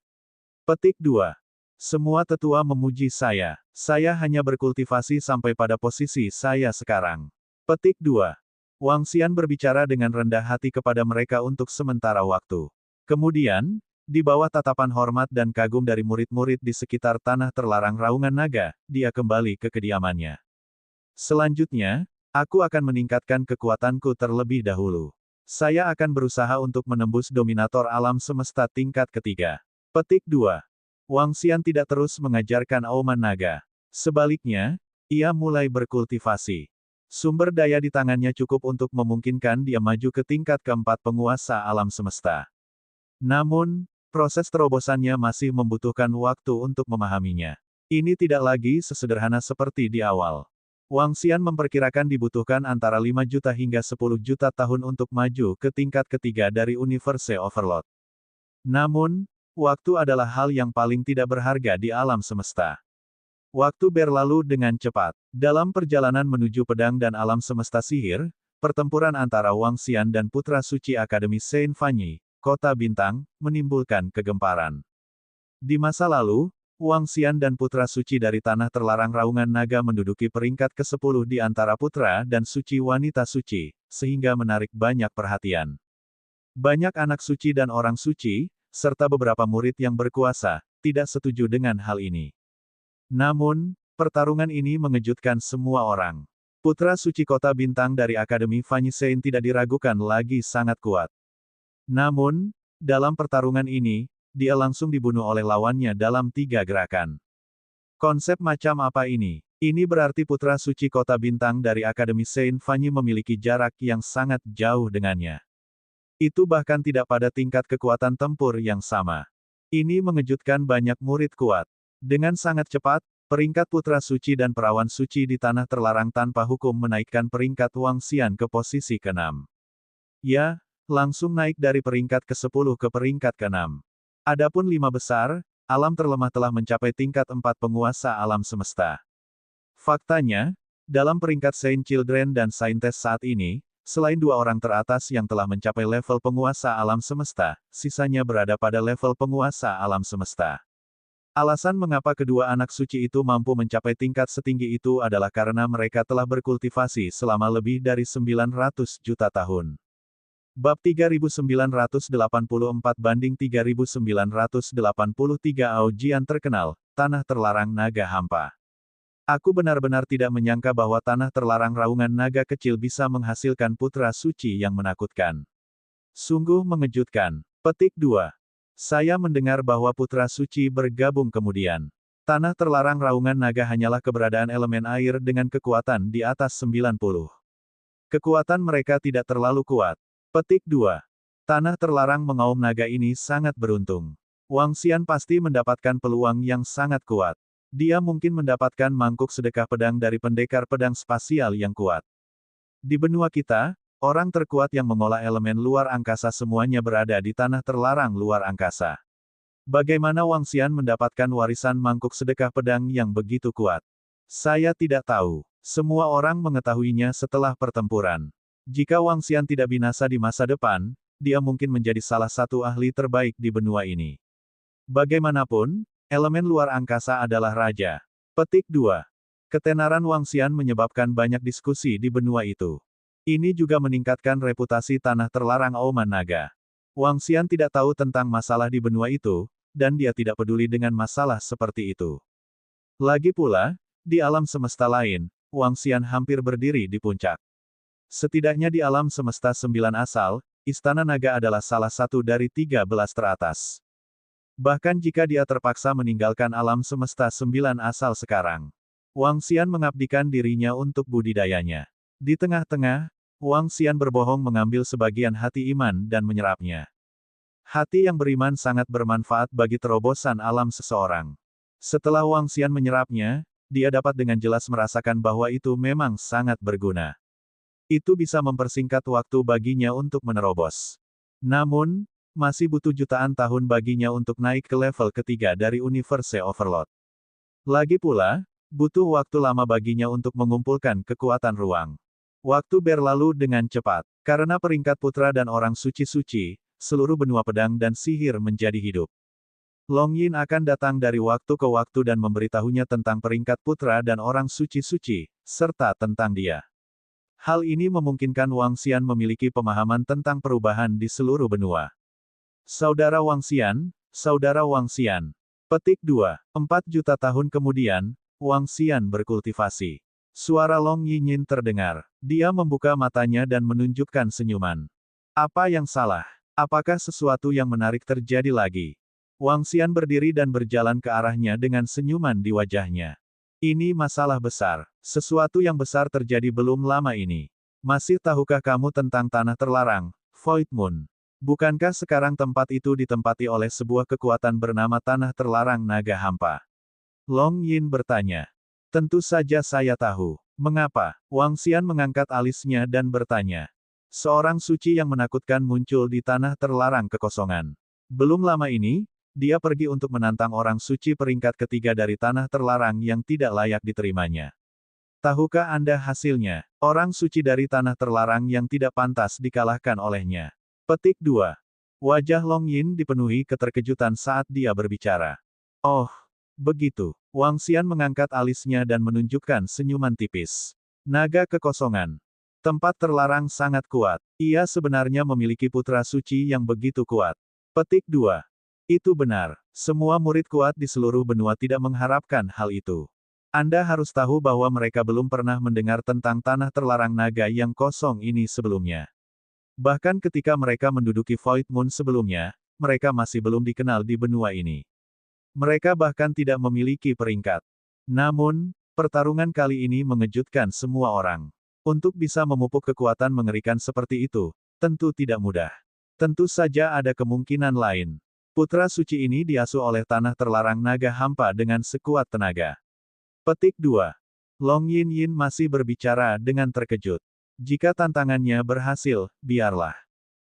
Petik 2. Semua tetua memuji saya. Saya hanya berkultivasi sampai pada posisi saya sekarang. Petik 2. Wang Xian berbicara dengan rendah hati kepada mereka untuk sementara waktu. Kemudian, Di bawah tatapan hormat dan kagum dari murid-murid di sekitar tanah terlarang Raungan Naga, dia kembali ke kediamannya. Selanjutnya, aku akan meningkatkan kekuatanku terlebih dahulu. Saya akan berusaha untuk menembus dominator alam semesta tingkat ketiga. Petik 2. Wang Xian tidak terus mengajarkan auman naga. Sebaliknya, ia mulai berkultivasi. Sumber daya di tangannya cukup untuk memungkinkan dia maju ke tingkat keempat penguasa alam semesta. Namun, proses terobosannya masih membutuhkan waktu untuk memahaminya. Ini tidak lagi sesederhana seperti di awal. Wang Xian memperkirakan dibutuhkan antara 5 juta hingga 10 juta tahun untuk maju ke tingkat ketiga dari Universe Overlord. Namun, waktu adalah hal yang paling tidak berharga di alam semesta. Waktu berlalu dengan cepat. Dalam perjalanan menuju pedang dan alam semesta sihir, pertempuran antara Wang Xian dan Putra Suci Akademi Saint Fanny, Kota Bintang, menimbulkan kegemparan. Di masa lalu, Wang Xian dan Putra Suci dari Tanah Terlarang Raungan Naga menduduki peringkat ke-10 di antara putra dan suci wanita suci, sehingga menarik banyak perhatian. Banyak anak suci dan orang suci, serta beberapa murid yang berkuasa, tidak setuju dengan hal ini. Namun, pertarungan ini mengejutkan semua orang. Putra Suci Kota Bintang dari Akademi Fanny Saint tidak diragukan lagi sangat kuat. Namun, dalam pertarungan ini, dia langsung dibunuh oleh lawannya dalam 3 gerakan. Konsep macam apa ini? Ini berarti Putra Suci Kota Bintang dari Akademi Saint Fanny memiliki jarak yang sangat jauh dengannya. Itu bahkan tidak pada tingkat kekuatan tempur yang sama. Ini mengejutkan banyak murid kuat. Dengan sangat cepat, peringkat Putra Suci dan Perawan Suci di Tanah Terlarang tanpa hukum menaikkan peringkat Wang Xian ke posisi ke-6. Ya, langsung naik dari peringkat ke-10 ke peringkat ke-6. Adapun 5 besar, alam terlemah telah mencapai tingkat 4 penguasa alam semesta. Faktanya, dalam peringkat Saint Children dan Saintes saat ini, selain 2 orang teratas yang telah mencapai level penguasa alam semesta, sisanya berada pada level penguasa alam semesta. Alasan mengapa kedua anak suci itu mampu mencapai tingkat setinggi itu adalah karena mereka telah berkultivasi selama lebih dari 900 juta tahun. Bab 3984 banding 3983 Aojian terkenal, Tanah Terlarang Naga Hampa. Aku benar-benar tidak menyangka bahwa Tanah Terlarang Raungan Naga kecil bisa menghasilkan putra suci yang menakutkan. Sungguh mengejutkan. Petik 2. Saya mendengar bahwa putra suci bergabung kemudian. Tanah Terlarang Raungan Naga hanyalah keberadaan elemen air dengan kekuatan di atas 90. Kekuatan mereka tidak terlalu kuat. Petik 2. Tanah Terlarang Mengaum Naga ini sangat beruntung. Wang Xian pasti mendapatkan peluang yang sangat kuat. Dia mungkin mendapatkan mangkuk sedekah pedang dari pendekar pedang spasial yang kuat. Di benua kita, orang terkuat yang mengolah elemen luar angkasa semuanya berada di Tanah Terlarang luar angkasa. Bagaimana Wang Xian mendapatkan warisan mangkuk sedekah pedang yang begitu kuat? Saya tidak tahu. Semua orang mengetahuinya setelah pertempuran. Jika Wang Xian tidak binasa di masa depan, dia mungkin menjadi salah satu ahli terbaik di benua ini. Bagaimanapun, elemen luar angkasa adalah raja. Petik 2. Ketenaran Wang Xian menyebabkan banyak diskusi di benua itu. Ini juga meningkatkan reputasi Tanah Terlarang Auman Naga. Wang Xian tidak tahu tentang masalah di benua itu, dan dia tidak peduli dengan masalah seperti itu. Lagi pula, di alam semesta lain, Wang Xian hampir berdiri di puncak. Setidaknya di alam semesta 9 asal, Istana Naga adalah salah satu dari 13 teratas. Bahkan jika dia terpaksa meninggalkan alam semesta 9 asal sekarang, Wang Xian mengabdikan dirinya untuk budidayanya. Di tengah-tengah, Wang Xian berbohong mengambil sebagian hati iman dan menyerapnya. Hati yang beriman sangat bermanfaat bagi terobosan alam seseorang. Setelah Wang Xian menyerapnya, dia dapat dengan jelas merasakan bahwa itu memang sangat berguna. Itu bisa mempersingkat waktu baginya untuk menerobos. Namun, masih butuh jutaan tahun baginya untuk naik ke level ketiga dari Universe Overlord. Lagi pula, butuh waktu lama baginya untuk mengumpulkan kekuatan ruang. Waktu berlalu dengan cepat. Karena peringkat putra dan orang suci-suci, seluruh benua pedang dan sihir menjadi hidup. Long Yin akan datang dari waktu ke waktu dan memberitahunya tentang peringkat putra dan orang suci-suci, serta tentang dia. Hal ini memungkinkan Wang Xian memiliki pemahaman tentang perubahan di seluruh benua. Saudara Wang Xian, saudara Wang Xian. Petik 2. 4 juta tahun kemudian, Wang Xian berkultivasi. Suara Long Yinyin terdengar. Dia membuka matanya dan menunjukkan senyuman. Apa yang salah? Apakah sesuatu yang menarik terjadi lagi? Wang Xian berdiri dan berjalan ke arahnya dengan senyuman di wajahnya. Ini masalah besar. Sesuatu yang besar terjadi belum lama ini. Masih tahukah kamu tentang tanah terlarang, Void Moon? Bukankah sekarang tempat itu ditempati oleh sebuah kekuatan bernama tanah terlarang naga hampa? Long Yin bertanya. Tentu saja saya tahu. Mengapa? Wang Xian mengangkat alisnya dan bertanya. Seorang suci yang menakutkan muncul di tanah terlarang kekosongan. Belum lama ini, dia pergi untuk menantang orang suci peringkat ketiga dari tanah terlarang yang tidak layak diterimanya. Tahukah Anda hasilnya? Orang suci dari tanah terlarang yang tidak pantas dikalahkan olehnya. Petik 2. Wajah Long Yin dipenuhi keterkejutan saat dia berbicara. Oh, begitu. Wang Xian mengangkat alisnya dan menunjukkan senyuman tipis. Naga kekosongan. Tempat terlarang sangat kuat. Ia sebenarnya memiliki putra suci yang begitu kuat. Petik 2. Itu benar. Semua murid kuat di seluruh benua tidak mengharapkan hal itu. Anda harus tahu bahwa mereka belum pernah mendengar tentang tanah terlarang naga yang kosong ini sebelumnya. Bahkan ketika mereka menduduki Void Moon sebelumnya, mereka masih belum dikenal di benua ini. Mereka bahkan tidak memiliki peringkat. Namun, pertarungan kali ini mengejutkan semua orang. Untuk bisa memupuk kekuatan mengerikan seperti itu, tentu tidak mudah. Tentu saja ada kemungkinan lain. Putra suci ini diasuh oleh tanah terlarang naga hampa dengan sekuat tenaga. Petik 2. Long Yin masih berbicara dengan terkejut. Jika tantangannya berhasil, biarlah.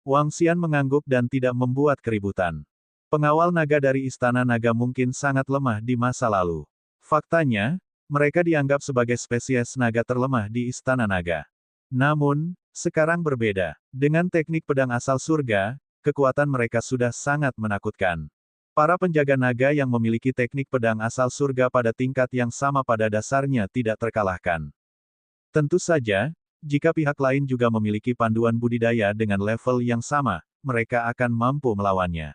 Wang Xian mengangguk dan tidak membuat keributan. Pengawal naga dari Istana Naga mungkin sangat lemah di masa lalu. Faktanya, mereka dianggap sebagai spesies naga terlemah di Istana Naga. Namun, sekarang berbeda. Dengan teknik pedang asal surga, kekuatan mereka sudah sangat menakutkan. Para penjaga naga yang memiliki teknik pedang asal surga pada tingkat yang sama pada dasarnya tidak terkalahkan. Tentu saja, jika pihak lain juga memiliki panduan budidaya dengan level yang sama, mereka akan mampu melawannya.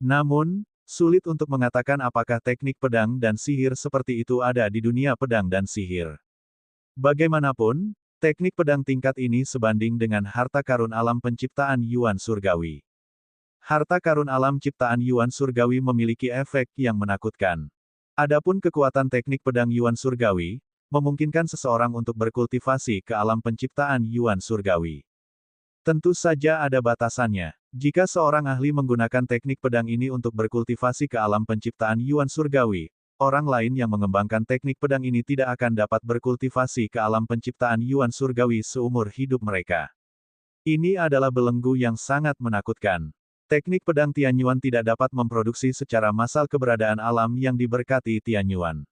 Namun, sulit untuk mengatakan apakah teknik pedang dan sihir seperti itu ada di dunia pedang dan sihir. Bagaimanapun, teknik pedang tingkat ini sebanding dengan harta karun alam penciptaan Yuan Surgawi. Harta karun alam ciptaan Yuan Surgawi memiliki efek yang menakutkan. Adapun kekuatan teknik pedang Yuan Surgawi, memungkinkan seseorang untuk berkultivasi ke alam penciptaan Yuan Surgawi. Tentu saja ada batasannya. Jika seorang ahli menggunakan teknik pedang ini untuk berkultivasi ke alam penciptaan Yuan Surgawi, orang lain yang mengembangkan teknik pedang ini tidak akan dapat berkultivasi ke alam penciptaan Yuan Surgawi seumur hidup mereka. Ini adalah belenggu yang sangat menakutkan. Teknik pedang Tianyuan tidak dapat memproduksi secara massal keberadaan alam yang diberkati Tianyuan.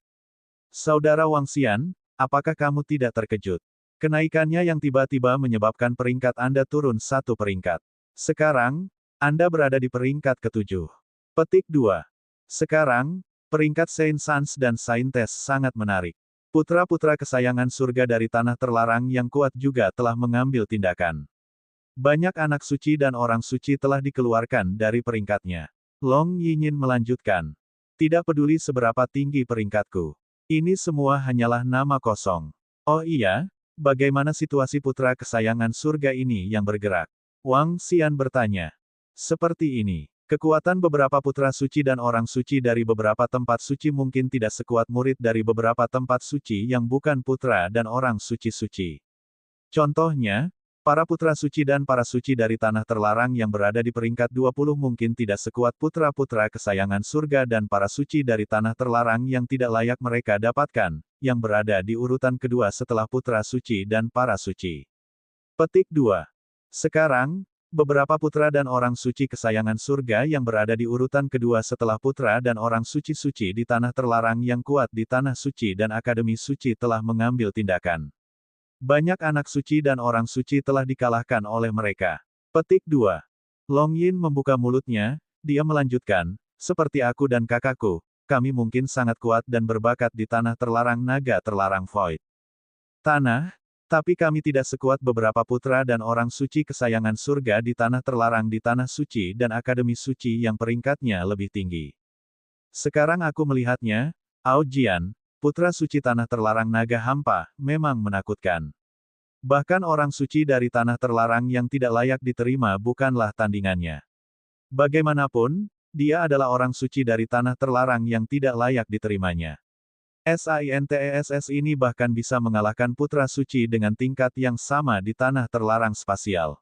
Saudara Wang Xian, apakah kamu tidak terkejut? Kenaikannya yang tiba-tiba menyebabkan peringkat Anda turun satu peringkat. Sekarang, Anda berada di peringkat ke-7. Petik 2. Sekarang, peringkat Saint Sans dan Saintes sangat menarik. Putra-putra kesayangan surga dari tanah terlarang yang kuat juga telah mengambil tindakan. Banyak anak suci dan orang suci telah dikeluarkan dari peringkatnya. Long Yinyin melanjutkan. Tidak peduli seberapa tinggi peringkatku. Ini semua hanyalah nama kosong. Oh iya, bagaimana situasi putra kesayangan surga ini yang bergerak? Wang Xian bertanya. Seperti ini, kekuatan beberapa putra suci dan orang suci dari beberapa tempat suci mungkin tidak sekuat murid dari beberapa tempat suci yang bukan putra dan orang suci-suci. Contohnya, para putra suci dan para suci dari tanah terlarang yang berada di peringkat 20 mungkin tidak sekuat putra-putra kesayangan surga dan para suci dari tanah terlarang yang tidak layak mereka dapatkan, yang berada di urutan kedua setelah putra suci dan para suci. Petik 2. Sekarang, beberapa putra dan orang suci kesayangan surga yang berada di urutan kedua setelah putra dan orang suci-suci di tanah terlarang yang kuat di tanah suci dan akademi suci telah mengambil tindakan. Banyak anak suci dan orang suci telah dikalahkan oleh mereka. Petik 2. Long Yin membuka mulutnya, dia melanjutkan, seperti aku dan kakakku, kami mungkin sangat kuat dan berbakat di tanah terlarang naga terlarang Void. Tanah, Tapi kami tidak sekuat beberapa putra dan orang suci kesayangan surga di tanah terlarang di tanah suci dan akademi suci yang peringkatnya lebih tinggi. Sekarang aku melihatnya, Ao Jian, putra suci tanah terlarang naga hampa, memang menakutkan. Bahkan orang suci dari tanah terlarang yang tidak layak diterima bukanlah tandingannya. Bagaimanapun, dia adalah orang suci dari tanah terlarang yang tidak layak diterimanya. Scientess ini bahkan bisa mengalahkan putra suci dengan tingkat yang sama di tanah terlarang spasial.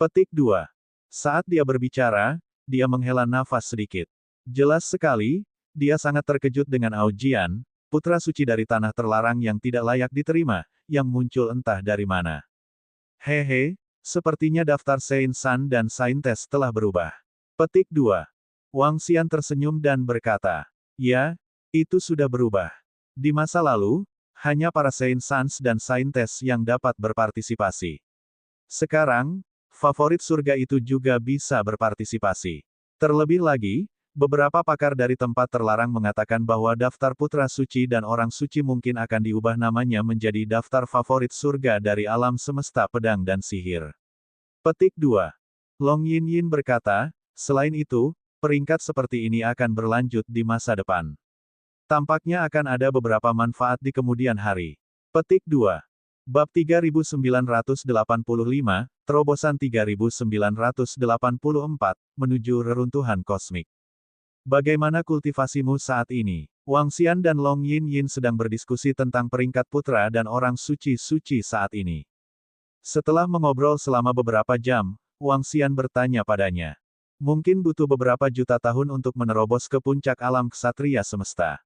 Petik 2. Saat dia berbicara, dia menghela nafas sedikit. Jelas sekali, dia sangat terkejut dengan Ao Jian, putra suci dari tanah terlarang yang tidak layak diterima, yang muncul entah dari mana. Hehe, sepertinya daftar Saint San dan Saintes telah berubah. Petik 2. Wang Xian tersenyum dan berkata, ya, itu sudah berubah. Di masa lalu, hanya para Saint Sans dan Saintes yang dapat berpartisipasi. Sekarang, favorit surga itu juga bisa berpartisipasi. Terlebih lagi, beberapa pakar dari tempat terlarang mengatakan bahwa daftar putra suci dan orang suci mungkin akan diubah namanya menjadi daftar favorit surga dari alam semesta pedang dan sihir. Petik 2. Long Yin berkata, selain itu, peringkat seperti ini akan berlanjut di masa depan. Tampaknya akan ada beberapa manfaat di kemudian hari. Petik 2. Bab 3985, Terobosan 3984, menuju reruntuhan kosmik. Bagaimana kultivasimu saat ini? Wang Xian dan Long Yin sedang berdiskusi tentang peringkat putra dan orang suci-suci saat ini. Setelah mengobrol selama beberapa jam, Wang Xian bertanya padanya. Mungkin butuh beberapa juta tahun untuk menerobos ke puncak alam ksatria semesta.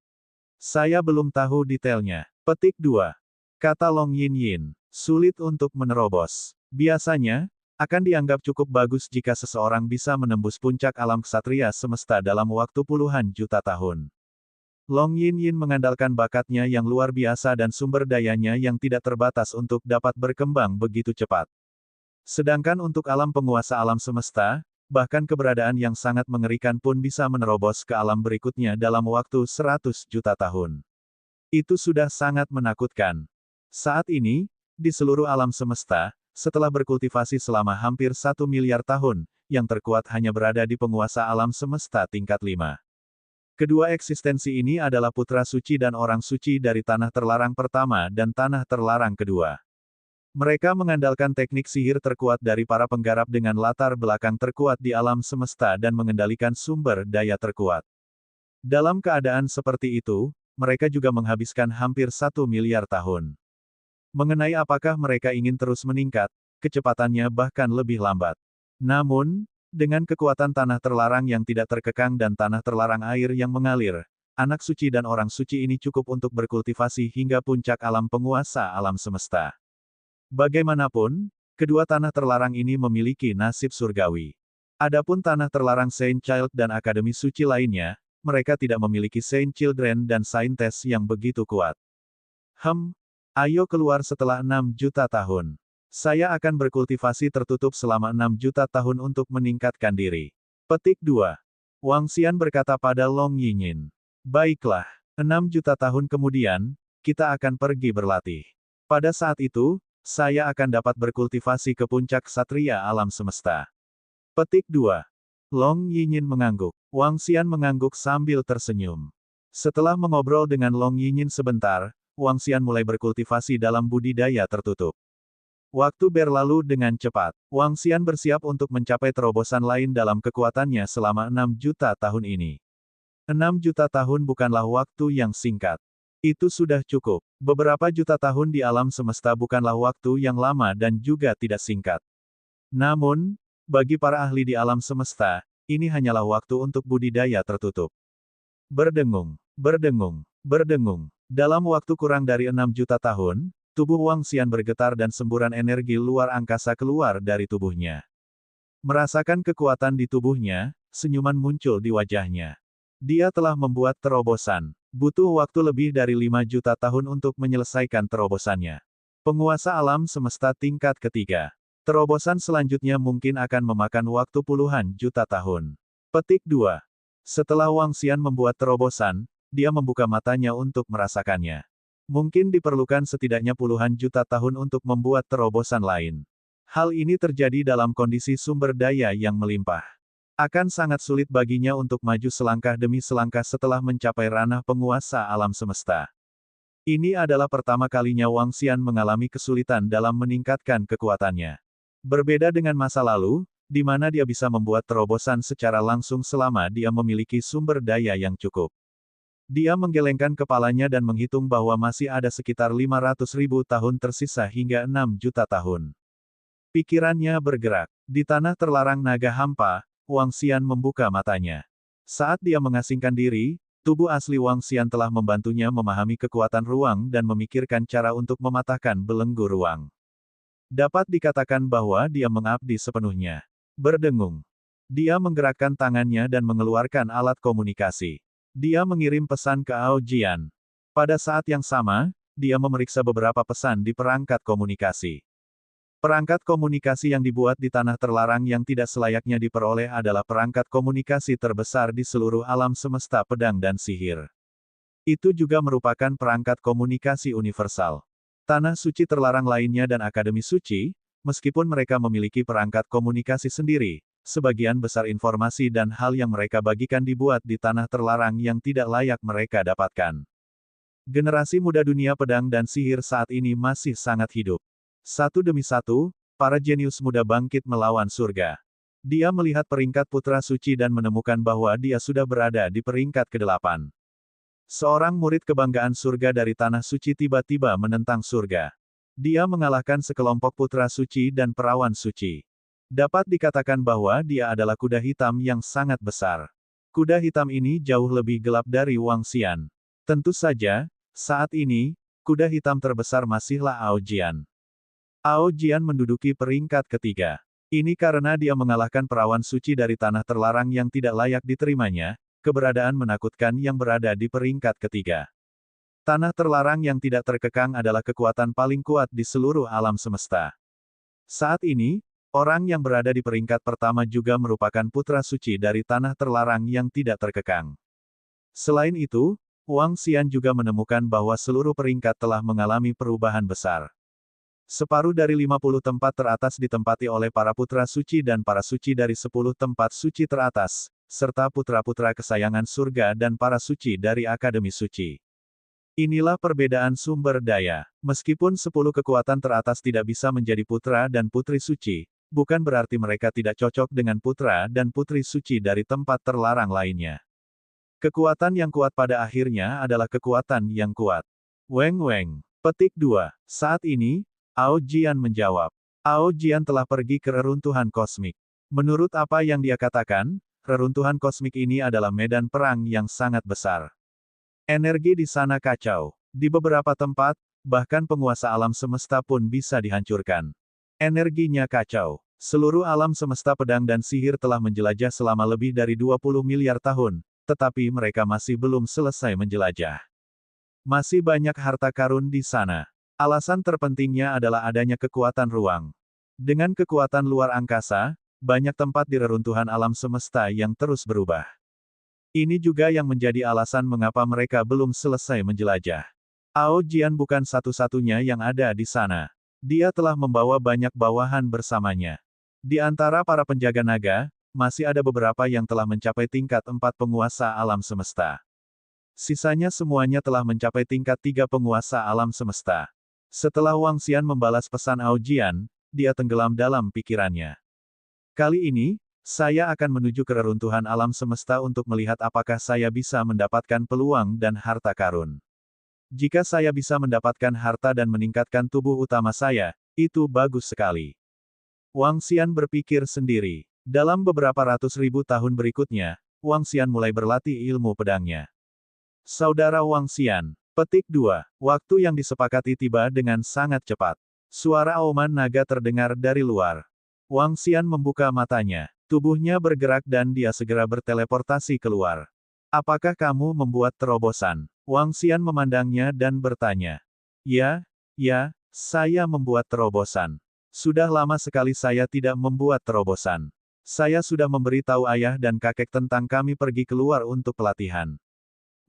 Saya belum tahu detailnya. Petik 2. Kata Long Yin, sulit untuk menerobos. Biasanya, akan dianggap cukup bagus jika seseorang bisa menembus puncak alam ksatria semesta dalam waktu puluhan juta tahun. Long Yin mengandalkan bakatnya yang luar biasa dan sumber dayanya yang tidak terbatas untuk dapat berkembang begitu cepat. Sedangkan untuk alam penguasa alam semesta, bahkan keberadaan yang sangat mengerikan pun bisa menerobos ke alam berikutnya dalam waktu 100 juta tahun. Itu sudah sangat menakutkan. Saat ini, di seluruh alam semesta, setelah berkultivasi selama hampir 1 miliar tahun, yang terkuat hanya berada di penguasa alam semesta tingkat 5. Kedua eksistensi ini adalah putra suci dan orang suci dari tanah terlarang pertama dan tanah terlarang kedua. Mereka mengandalkan teknik sihir terkuat dari para penggarap dengan latar belakang terkuat di alam semesta dan mengendalikan sumber daya terkuat. Dalam keadaan seperti itu, mereka juga menghabiskan hampir 1 miliar tahun. Mengenai apakah mereka ingin terus meningkat, kecepatannya bahkan lebih lambat. Namun, dengan kekuatan tanah terlarang yang tidak terkekang dan tanah terlarang air yang mengalir, anak suci dan orang suci ini cukup untuk berkultivasi hingga puncak alam penguasa alam semesta. Bagaimanapun, kedua tanah terlarang ini memiliki nasib surgawi. Adapun tanah terlarang Saint Child dan Akademi Suci lainnya, mereka tidak memiliki Saint Children dan Saintes yang begitu kuat. Ayo keluar setelah 6 juta tahun. Saya akan berkultivasi tertutup selama 6 juta tahun untuk meningkatkan diri. Petik 2. Wang Xian berkata pada Long Yin. Baiklah, 6 juta tahun kemudian, kita akan pergi berlatih. Pada saat itu, saya akan dapat berkultivasi ke puncak ksatria alam semesta. Petik 2. Long Yin mengangguk. Wang Xian mengangguk sambil tersenyum. Setelah mengobrol dengan Long Yin sebentar, Wang Xian mulai berkultivasi dalam budidaya tertutup. Waktu berlalu dengan cepat. Wang Xian bersiap untuk mencapai terobosan lain dalam kekuatannya selama 6 juta tahun ini. 6 juta tahun bukanlah waktu yang singkat. Itu sudah cukup. Beberapa juta tahun di alam semesta bukanlah waktu yang lama dan juga tidak singkat. Namun, bagi para ahli di alam semesta, ini hanyalah waktu untuk budidaya tertutup. Berdengung, berdengung, berdengung. Dalam waktu kurang dari 6 juta tahun, tubuh Wang Xian bergetar dan semburan energi luar angkasa keluar dari tubuhnya. Merasakan kekuatan di tubuhnya, senyuman muncul di wajahnya. Dia telah membuat terobosan. Butuh waktu lebih dari 5 juta tahun untuk menyelesaikan terobosannya. Penguasa alam semesta tingkat ketiga. Terobosan selanjutnya mungkin akan memakan waktu puluhan juta tahun. Petik 2. Setelah Wang Xian membuat terobosan, dia membuka matanya untuk merasakannya. Mungkin diperlukan setidaknya puluhan juta tahun untuk membuat terobosan lain. Hal ini terjadi dalam kondisi sumber daya yang melimpah. Akan sangat sulit baginya untuk maju selangkah demi selangkah setelah mencapai ranah penguasa alam semesta. Ini adalah pertama kalinya Wang Xian mengalami kesulitan dalam meningkatkan kekuatannya. Berbeda dengan masa lalu, di mana dia bisa membuat terobosan secara langsung selama dia memiliki sumber daya yang cukup. Dia menggelengkan kepalanya dan menghitung bahwa masih ada sekitar 500.000 tahun tersisa hingga 6 juta tahun. Pikirannya bergerak. Di tanah terlarang naga hampa, Wang Xian membuka matanya. Saat dia mengasingkan diri, tubuh asli Wang Xian telah membantunya memahami kekuatan ruang dan memikirkan cara untuk mematahkan belenggu ruang. Dapat dikatakan bahwa dia mengabdi sepenuhnya. Berdengung. Dia menggerakkan tangannya dan mengeluarkan alat komunikasi. Dia mengirim pesan ke Ao Jian. Pada saat yang sama, dia memeriksa beberapa pesan di perangkat komunikasi. Perangkat komunikasi yang dibuat di tanah terlarang yang tidak selayaknya diperoleh adalah perangkat komunikasi terbesar di seluruh alam semesta pedang dan sihir. Itu juga merupakan perangkat komunikasi universal. Tanah suci terlarang lainnya dan Akademi Suci, meskipun mereka memiliki perangkat komunikasi sendiri, sebagian besar informasi dan hal yang mereka bagikan dibuat di tanah terlarang yang tidak layak mereka dapatkan. Generasi muda dunia pedang dan sihir saat ini masih sangat hidup. Satu demi satu, para jenius muda bangkit melawan surga. Dia melihat peringkat putra suci dan menemukan bahwa dia sudah berada di peringkat ke-8. Seorang murid kebanggaan surga dari tanah suci tiba-tiba menentang surga. Dia mengalahkan sekelompok putra suci dan perawan suci. Dapat dikatakan bahwa dia adalah kuda hitam yang sangat besar. Kuda hitam ini jauh lebih gelap dari Wang Xian. Tentu saja, saat ini, kuda hitam terbesar masihlah Ao Jian. Ao Jian menduduki peringkat ketiga. Ini karena dia mengalahkan perawan suci dari tanah terlarang yang tidak layak diterimanya, keberadaan menakutkan yang berada di peringkat ketiga. Tanah terlarang yang tidak terkekang adalah kekuatan paling kuat di seluruh alam semesta. Saat ini, orang yang berada di peringkat pertama juga merupakan putra suci dari tanah terlarang yang tidak terkekang. Selain itu, Wang Xian juga menemukan bahwa seluruh peringkat telah mengalami perubahan besar. Separuh dari 50 tempat teratas ditempati oleh para putra suci dan para suci dari 10 tempat suci teratas, serta putra-putra kesayangan surga dan para suci dari Akademi Suci. Inilah perbedaan sumber daya. Meskipun 10 kekuatan teratas tidak bisa menjadi putra dan putri suci, bukan berarti mereka tidak cocok dengan putra dan putri suci dari tempat terlarang lainnya. Kekuatan yang kuat pada akhirnya adalah kekuatan yang kuat. Weng. Petik 2. Saat ini, Ao Jian menjawab. Ao Jian telah pergi ke reruntuhan kosmik. Menurut apa yang dia katakan, reruntuhan kosmik ini adalah medan perang yang sangat besar. Energi di sana kacau. Di beberapa tempat, bahkan penguasa alam semesta pun bisa dihancurkan. Energinya kacau. Seluruh alam semesta pedang dan sihir telah menjelajah selama lebih dari 20 miliar tahun, tetapi mereka masih belum selesai menjelajah. Masih banyak harta karun di sana. Alasan terpentingnya adalah adanya kekuatan ruang. Dengan kekuatan luar angkasa, banyak tempat di reruntuhan alam semesta yang terus berubah. Ini juga yang menjadi alasan mengapa mereka belum selesai menjelajah. Ao Jian bukan satu-satunya yang ada di sana. Dia telah membawa banyak bawahan bersamanya. Di antara para penjaga naga, masih ada beberapa yang telah mencapai tingkat 4 penguasa alam semesta. Sisanya semuanya telah mencapai tingkat 3 penguasa alam semesta. Setelah Wang Xian membalas pesan Ao Jian, dia tenggelam dalam pikirannya. Kali ini, saya akan menuju ke reruntuhan alam semesta untuk melihat apakah saya bisa mendapatkan peluang dan harta karun. Jika saya bisa mendapatkan harta dan meningkatkan tubuh utama saya, itu bagus sekali. Wang Xian berpikir sendiri. Dalam beberapa ratus ribu tahun berikutnya, Wang Xian mulai berlatih ilmu pedangnya. Saudara Wang Xian. Petik 2. Waktu yang disepakati tiba dengan sangat cepat. Suara auman naga terdengar dari luar. Wang Xian membuka matanya. Tubuhnya bergerak dan dia segera berteleportasi keluar. Apakah kamu membuat terobosan? Wang Xian memandangnya dan bertanya. Ya, saya membuat terobosan. Sudah lama sekali saya tidak membuat terobosan. Saya sudah memberitahu ayah dan kakek tentang kami pergi keluar untuk pelatihan.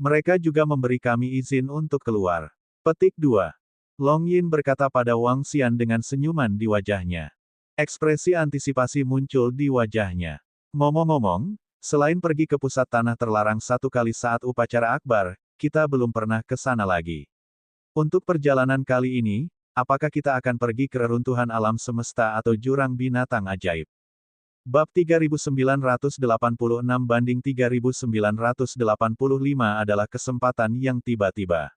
Mereka juga memberi kami izin untuk keluar. Petik 2. Long Yin berkata pada Wang Xian dengan senyuman di wajahnya. Ekspresi antisipasi muncul di wajahnya. Ngomong-ngomong, selain pergi ke pusat tanah terlarang satu kali saat upacara akbar, kita belum pernah ke sana lagi. Untuk perjalanan kali ini, apakah kita akan pergi ke reruntuhan alam semesta atau jurang binatang ajaib? Bab 3986 banding 3985 adalah kesempatan yang tiba-tiba.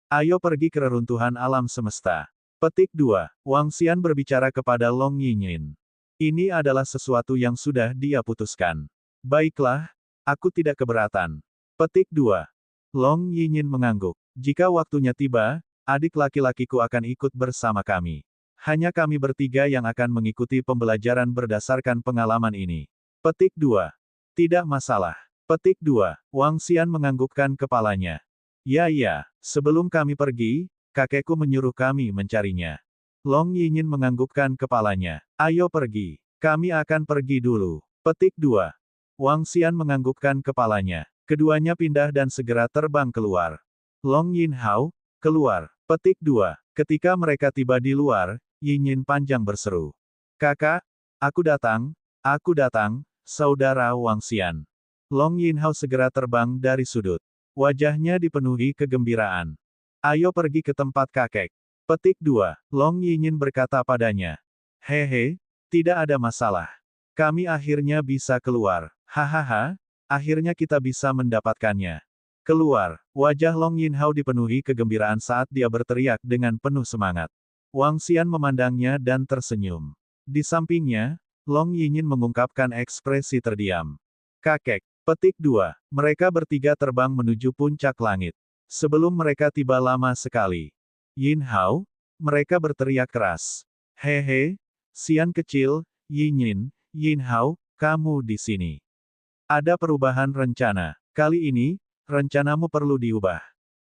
Ayo pergi ke reruntuhan alam semesta. Petik 2. Wang Xian berbicara kepada Long Yinyin. Ini adalah sesuatu yang sudah dia putuskan. Baiklah, aku tidak keberatan. Petik 2. Long Yinyin mengangguk. Jika waktunya tiba, adik laki-lakiku akan ikut bersama kami. Hanya kami bertiga yang akan mengikuti pembelajaran berdasarkan pengalaman ini. Petik 2. Tidak masalah. Petik 2. Wang Xian menganggukkan kepalanya. Ya, sebelum kami pergi, kakekku menyuruh kami mencarinya. Long Yinyin menganggukkan kepalanya. Ayo pergi. Kami akan pergi dulu. Petik 2. Wang Xian menganggukkan kepalanya. Keduanya pindah dan segera terbang keluar. Long Yin Hao, keluar. Petik 2. Ketika mereka tiba di luar, Yinyin panjang berseru. Kakak, aku datang, saudara Wang Xian. Long Yin Hao segera terbang dari sudut. Wajahnya dipenuhi kegembiraan. Ayo pergi ke tempat kakek. Petik 2. Long Yinyin berkata padanya. Hehe, tidak ada masalah. Kami akhirnya bisa keluar. Hahaha, akhirnya kita bisa mendapatkannya. Keluar. Wajah Long Yin Hao dipenuhi kegembiraan saat dia berteriak dengan penuh semangat. Wang Xian memandangnya dan tersenyum. Di sampingnya, Long Yinyin mengungkapkan ekspresi terdiam. Kakek. Petik 2. Mereka bertiga terbang menuju puncak langit. Sebelum mereka tiba lama sekali. Yin Hao, mereka berteriak keras. Hehe, Xian kecil, Yin Hao, kamu di sini. Ada perubahan rencana. Kali ini, rencanamu perlu diubah.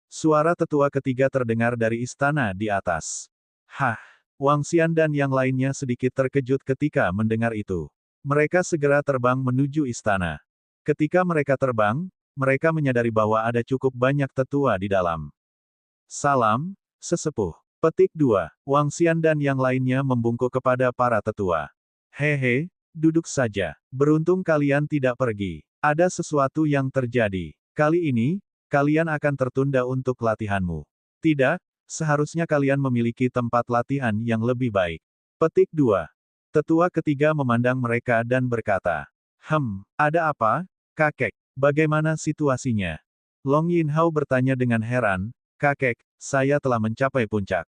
Suara tetua ketiga terdengar dari istana di atas. Hah, Wang Xian dan yang lainnya sedikit terkejut ketika mendengar itu. Mereka segera terbang menuju istana. Ketika mereka terbang, mereka menyadari bahwa ada cukup banyak tetua di dalam. Salam, sesepuh. Petik 2. Wang Xian dan yang lainnya membungkuk kepada para tetua. Hehe, duduk saja. Beruntung kalian tidak pergi. Ada sesuatu yang terjadi. Kali ini, kalian akan tertunda untuk latihanmu. Tidak, seharusnya kalian memiliki tempat latihan yang lebih baik. Petik 2. Tetua ketiga memandang mereka dan berkata. Ada apa? Kakek, bagaimana situasinya? Long Yin Hao bertanya dengan heran, kakek, saya telah mencapai puncak.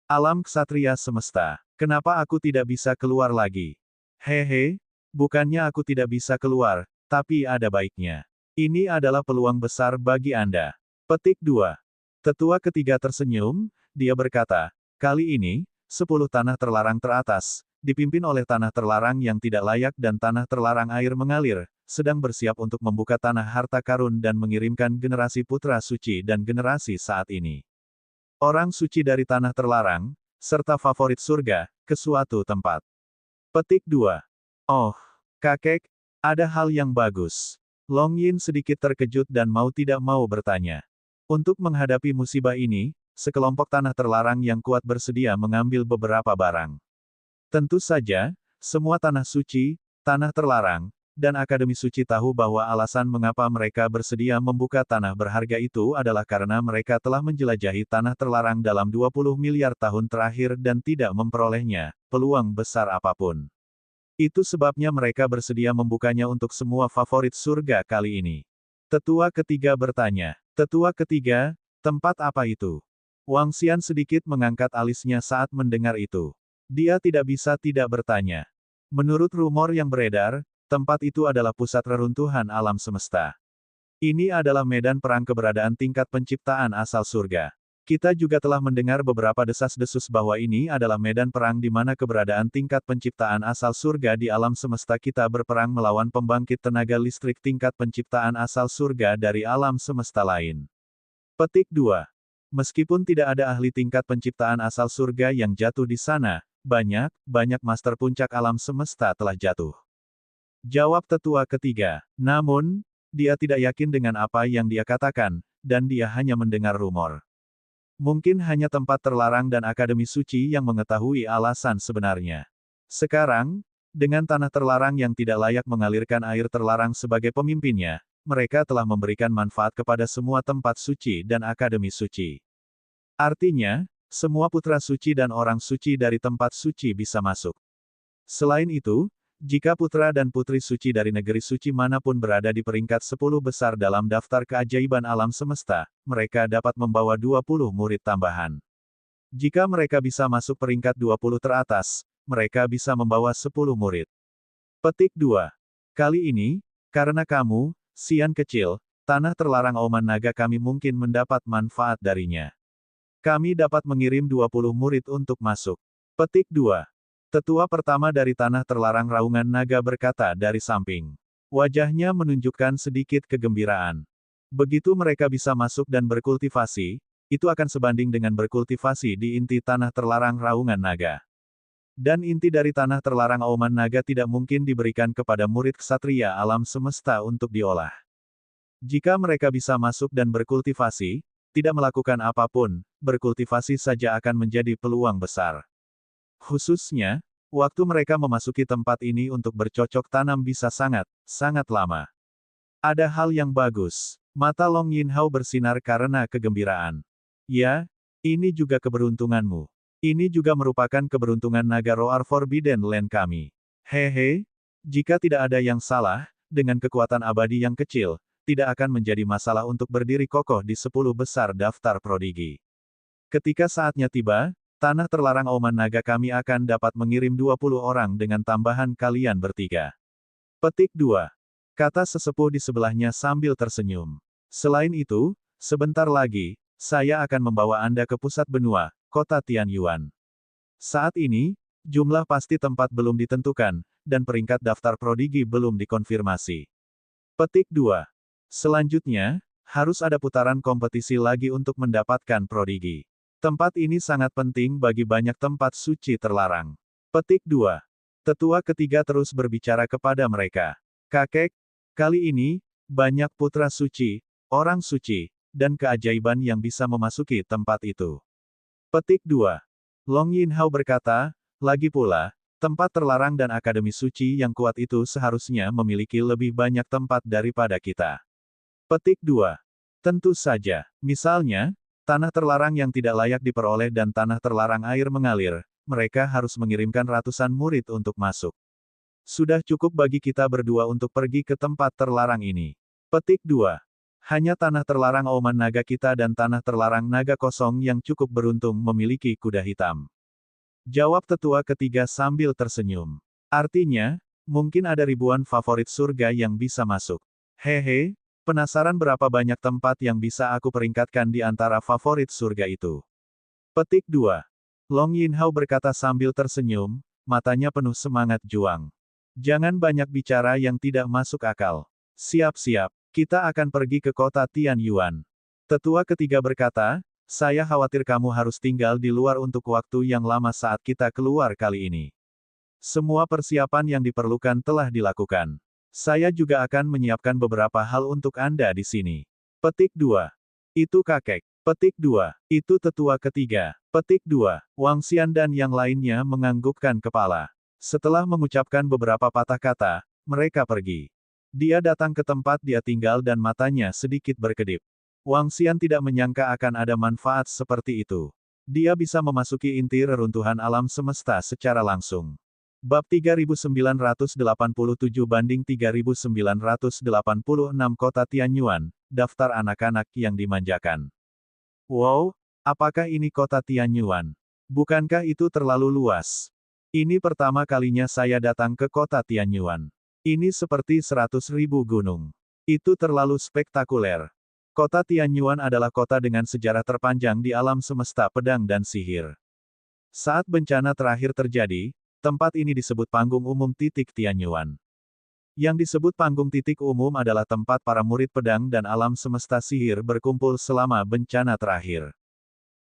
Alam ksatria semesta, kenapa aku tidak bisa keluar lagi? Hehe, bukannya aku tidak bisa keluar, tapi ada baiknya. Ini adalah peluang besar bagi Anda. Petik 2. Tetua ketiga tersenyum, dia berkata, kali ini, 10 tanah terlarang teratas, dipimpin oleh tanah terlarang yang tidak layak dan tanah terlarang air mengalir, sedang bersiap untuk membuka tanah harta karun dan mengirimkan generasi putra suci dan generasi saat ini. Orang suci dari tanah terlarang, serta favorit surga, ke suatu tempat. Petik 2. Oh, kakek, ada hal yang bagus. Long Yin sedikit terkejut dan mau tidak mau bertanya. Untuk menghadapi musibah ini, sekelompok tanah terlarang yang kuat bersedia mengambil beberapa barang. Tentu saja, semua tanah suci, tanah terlarang, dan Akademi Suci tahu bahwa alasan mengapa mereka bersedia membuka tanah berharga itu adalah karena mereka telah menjelajahi tanah terlarang dalam 20 miliar tahun terakhir dan tidak memperolehnya, peluang besar apapun. Itu sebabnya mereka bersedia membukanya untuk semua favorit surga kali ini. Tetua ketiga bertanya. Tetua ketiga, tempat apa itu? Wang Xian sedikit mengangkat alisnya saat mendengar itu. Dia tidak bisa tidak bertanya. Menurut rumor yang beredar, tempat itu adalah pusat reruntuhan alam semesta. Ini adalah medan perang keberadaan tingkat penciptaan asal surga. Kita juga telah mendengar beberapa desas-desus bahwa ini adalah medan perang di mana keberadaan tingkat penciptaan asal surga di alam semesta kita berperang melawan pembangkit tenaga listrik tingkat penciptaan asal surga dari alam semesta lain. Petik 2. Meskipun tidak ada ahli tingkat penciptaan asal surga yang jatuh di sana, banyak master puncak alam semesta telah jatuh. Jawab tetua ketiga. Namun, dia tidak yakin dengan apa yang dia katakan, dan dia hanya mendengar rumor. Mungkin hanya tempat terlarang dan Akademi Suci yang mengetahui alasan sebenarnya. Sekarang, dengan tanah terlarang yang tidak layak mengalirkan air terlarang sebagai pemimpinnya, mereka telah memberikan manfaat kepada semua tempat suci dan Akademi Suci. Artinya, semua putra suci dan orang suci dari tempat suci bisa masuk. Selain itu, jika putra dan putri suci dari negeri suci manapun berada di peringkat 10 besar dalam daftar keajaiban alam semesta, mereka dapat membawa 20 murid tambahan. Jika mereka bisa masuk peringkat 20 teratas, mereka bisa membawa 10 murid. Petik 2. Kali ini, karena kamu, Xian kecil, tanah terlarang auman naga kami mungkin mendapat manfaat darinya. Kami dapat mengirim 20 murid untuk masuk. Petik 2. Tetua pertama dari tanah terlarang raungan naga berkata dari samping. Wajahnya menunjukkan sedikit kegembiraan. Begitu mereka bisa masuk dan berkultivasi, itu akan sebanding dengan berkultivasi di inti tanah terlarang raungan naga. Dan inti dari tanah terlarang auman naga tidak mungkin diberikan kepada murid ksatria alam semesta untuk diolah. Jika mereka bisa masuk dan berkultivasi, tidak melakukan apapun, berkultivasi saja akan menjadi peluang besar. Khususnya, waktu mereka memasuki tempat ini untuk bercocok tanam bisa sangat lama. Ada hal yang bagus. Mata Long Yinhao bersinar karena kegembiraan. Ya, ini juga keberuntunganmu. Ini juga merupakan keberuntungan naga Roar Forbidden Land kami. Hehe, jika tidak ada yang salah, dengan kekuatan abadi yang kecil, tidak akan menjadi masalah untuk berdiri kokoh di 10 besar daftar prodigi. Ketika saatnya tiba, tanah terlarang auman naga kami akan dapat mengirim 20 orang dengan tambahan kalian bertiga. Petik 2. Kata sesepuh di sebelahnya sambil tersenyum. Selain itu, sebentar lagi, saya akan membawa Anda ke pusat benua, kota Tianyuan. Saat ini, jumlah pasti tempat belum ditentukan, dan peringkat daftar prodigi belum dikonfirmasi. Petik 2. Selanjutnya, harus ada putaran kompetisi lagi untuk mendapatkan prodigi. Tempat ini sangat penting bagi banyak tempat suci terlarang. Petik 2. Tetua ketiga terus berbicara kepada mereka. Kakek, kali ini, banyak putra suci, orang suci, dan keajaiban yang bisa memasuki tempat itu. Petik 2. Long Yinhao berkata, lagi pula, tempat terlarang dan Akademi Suci yang kuat itu seharusnya memiliki lebih banyak tempat daripada kita. Petik 2. Tentu saja, misalnya, tanah terlarang yang tidak layak diperoleh dan tanah terlarang air mengalir, mereka harus mengirimkan ratusan murid untuk masuk. Sudah cukup bagi kita berdua untuk pergi ke tempat terlarang ini. Petik 2. Hanya tanah terlarang auman naga kita dan tanah terlarang naga kosong yang cukup beruntung memiliki kuda hitam. Jawab tetua ketiga sambil tersenyum. Artinya, mungkin ada ribuan favorit surga yang bisa masuk. Hehe. Penasaran berapa banyak tempat yang bisa aku peringkatkan di antara favorit surga itu? Petik 2. Long Yinhao berkata sambil tersenyum, matanya penuh semangat juang. Jangan banyak bicara yang tidak masuk akal. Siap-siap, kita akan pergi ke kota Tianyuan. Tetua ketiga berkata, saya khawatir kamu harus tinggal di luar untuk waktu yang lama saat kita keluar kali ini. Semua persiapan yang diperlukan telah dilakukan. Saya juga akan menyiapkan beberapa hal untuk Anda di sini. Petik 2. Itu kakek. Petik 2. Itu tetua ketiga. Petik 2. Wang Xian dan yang lainnya menganggukkan kepala. Setelah mengucapkan beberapa patah kata, mereka pergi. Dia datang ke tempat dia tinggal dan matanya sedikit berkedip. Wang Xian tidak menyangka akan ada manfaat seperti itu. Dia bisa memasuki inti reruntuhan alam semesta secara langsung. Bab 3987 banding 3986 Kota Tianyuan, daftar anak-anak yang dimanjakan. Wow, apakah ini kota Tianyuan? Bukankah itu terlalu luas? Ini pertama kalinya saya datang ke kota Tianyuan. Ini seperti 100.000 gunung. Itu terlalu spektakuler. Kota Tianyuan adalah kota dengan sejarah terpanjang di alam semesta pedang dan sihir. Saat bencana terakhir terjadi, tempat ini disebut panggung umum titik Tianyuan. Yang disebut panggung titik umum adalah tempat para murid pedang dan alam semesta sihir berkumpul selama bencana terakhir.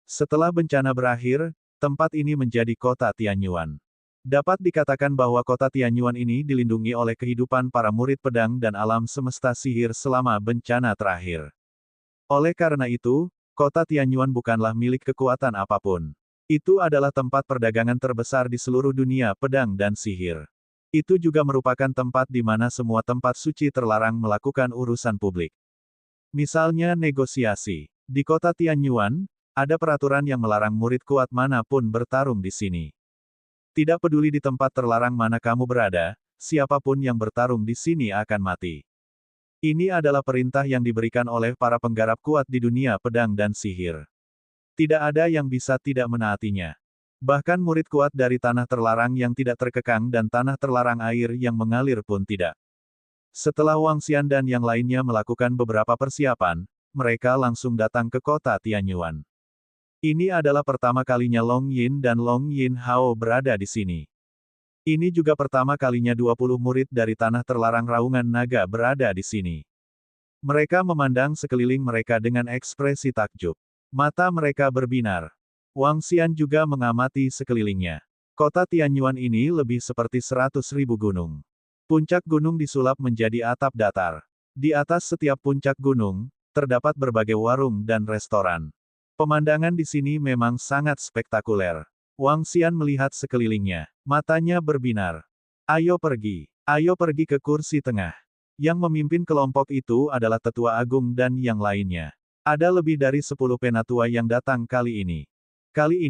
Setelah bencana berakhir, tempat ini menjadi kota Tianyuan. Dapat dikatakan bahwa kota Tianyuan ini dilindungi oleh kehidupan para murid pedang dan alam semesta sihir selama bencana terakhir. Oleh karena itu, kota Tianyuan bukanlah milik kekuatan apapun. Itu adalah tempat perdagangan terbesar di seluruh dunia pedang dan sihir. Itu juga merupakan tempat di mana semua tempat suci terlarang melakukan urusan publik. Misalnya negosiasi. Di kota Tianyuan, ada peraturan yang melarang murid kuat manapun bertarung di sini. Tidak peduli di tempat terlarang mana kamu berada, siapapun yang bertarung di sini akan mati. Ini adalah perintah yang diberikan oleh para penggarap kuat di dunia pedang dan sihir. Tidak ada yang bisa tidak menaatinya. Bahkan murid kuat dari tanah terlarang yang tidak terkekang dan tanah terlarang air yang mengalir pun tidak. Setelah Wang Xian dan yang lainnya melakukan beberapa persiapan, mereka langsung datang ke kota Tianyuan. Ini adalah pertama kalinya Long Yin dan Long Yin Hao berada di sini. Ini juga pertama kalinya 20 murid dari tanah terlarang Raungan Naga berada di sini. Mereka memandang sekeliling mereka dengan ekspresi takjub. Mata mereka berbinar. Wang Xian juga mengamati sekelilingnya. Kota Tianyuan ini lebih seperti 100.000 gunung. Puncak gunung disulap menjadi atap datar. Di atas setiap puncak gunung, terdapat berbagai warung dan restoran. Pemandangan di sini memang sangat spektakuler. Wang Xian melihat sekelilingnya. Matanya berbinar. Ayo pergi ke kursi tengah. Yang memimpin kelompok itu adalah Tetua Agung dan yang lainnya. Ada lebih dari 10 penatua yang datang kali ini. Kali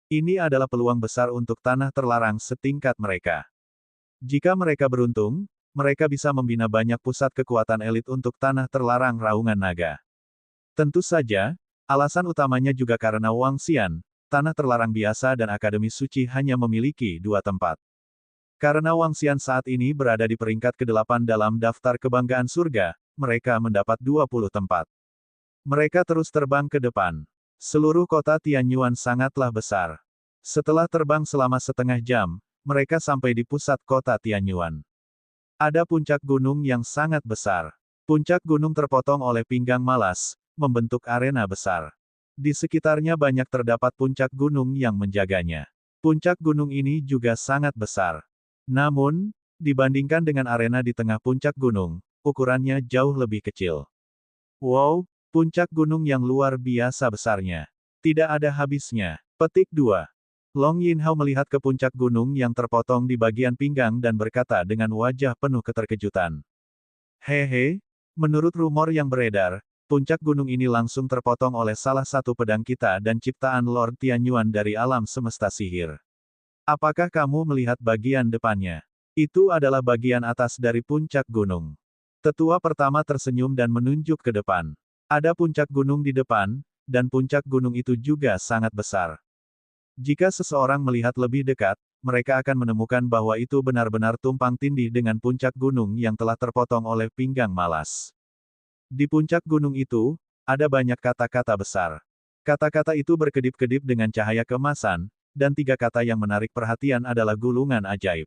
ini adalah peluang besar untuk tanah terlarang setingkat mereka. Jika mereka beruntung, mereka bisa membina banyak pusat kekuatan elit untuk tanah terlarang Raungan Naga. Tentu saja, alasan utamanya juga karena Wang Xian, tanah terlarang biasa dan Akademi Suci hanya memiliki 2 tempat. Karena Wang Xian saat ini berada di peringkat ke-8 dalam daftar kebanggaan surga, mereka mendapat 20 tempat. Mereka terus terbang ke depan. Seluruh kota Tianyuan sangatlah besar. Setelah terbang selama setengah jam, mereka sampai di pusat kota Tianyuan. Ada puncak gunung yang sangat besar. Puncak gunung terpotong oleh pinggang malas, membentuk arena besar. Di sekitarnya banyak terdapat puncak gunung yang menjaganya. Puncak gunung ini juga sangat besar. Namun, dibandingkan dengan arena di tengah puncak gunung, ukurannya jauh lebih kecil. Wow! Puncak gunung yang luar biasa besarnya. Tidak ada habisnya. Petik 2. Long Yinhao melihat ke puncak gunung yang terpotong di bagian pinggang dan berkata dengan wajah penuh keterkejutan. Hehe, menurut rumor yang beredar, puncak gunung ini langsung terpotong oleh salah satu pedang kita dan ciptaan Lord Tianyuan dari alam semesta sihir. Apakah kamu melihat bagian depannya? Itu adalah bagian atas dari puncak gunung. Tetua pertama tersenyum dan menunjuk ke depan. Ada puncak gunung di depan, dan puncak gunung itu juga sangat besar. Jika seseorang melihat lebih dekat, mereka akan menemukan bahwa itu benar-benar tumpang tindih dengan puncak gunung yang telah terpotong oleh pinggang malas. Di puncak gunung itu, ada banyak kata-kata besar. Kata-kata itu berkedip-kedip dengan cahaya keemasan, dan 3 kata yang menarik perhatian adalah gulungan ajaib.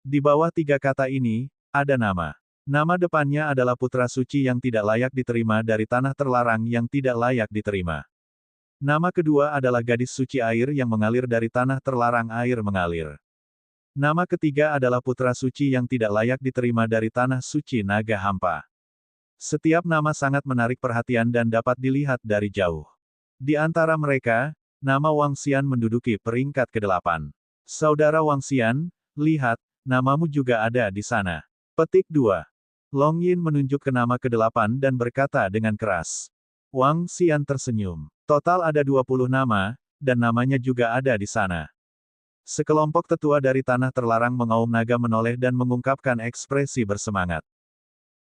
Di bawah 3 kata ini, ada nama. Nama depannya adalah putra suci yang tidak layak diterima dari tanah terlarang yang tidak layak diterima. Nama kedua adalah gadis suci air yang mengalir dari tanah terlarang air mengalir. Nama ketiga adalah putra suci yang tidak layak diterima dari tanah suci naga hampa. Setiap nama sangat menarik perhatian dan dapat dilihat dari jauh. Di antara mereka, nama Wang Xian menduduki peringkat ke-8. Saudara Wang Xian, lihat, namamu juga ada di sana. Petik 2. Long Yin menunjuk ke nama ke-8 dan berkata dengan keras. Wang Xian tersenyum. Total ada 20 nama, dan namanya juga ada di sana. Sekelompok tetua dari tanah terlarang mengaum naga menoleh dan mengungkapkan ekspresi bersemangat.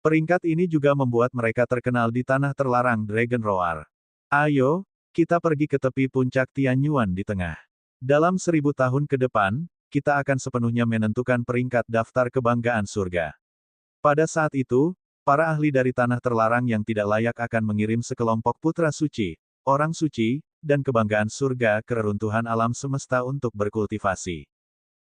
Peringkat ini juga membuat mereka terkenal di tanah terlarang Dragon Roar. Ayo, kita pergi ke tepi puncak Tianyuan di tengah. Dalam 1000 tahun ke depan, kita akan sepenuhnya menentukan peringkat daftar kebanggaan surga. Pada saat itu, para ahli dari tanah terlarang yang tidak layak akan mengirim sekelompok putra suci, orang suci, dan kebanggaan surga ke reruntuhan alam semesta untuk berkultivasi.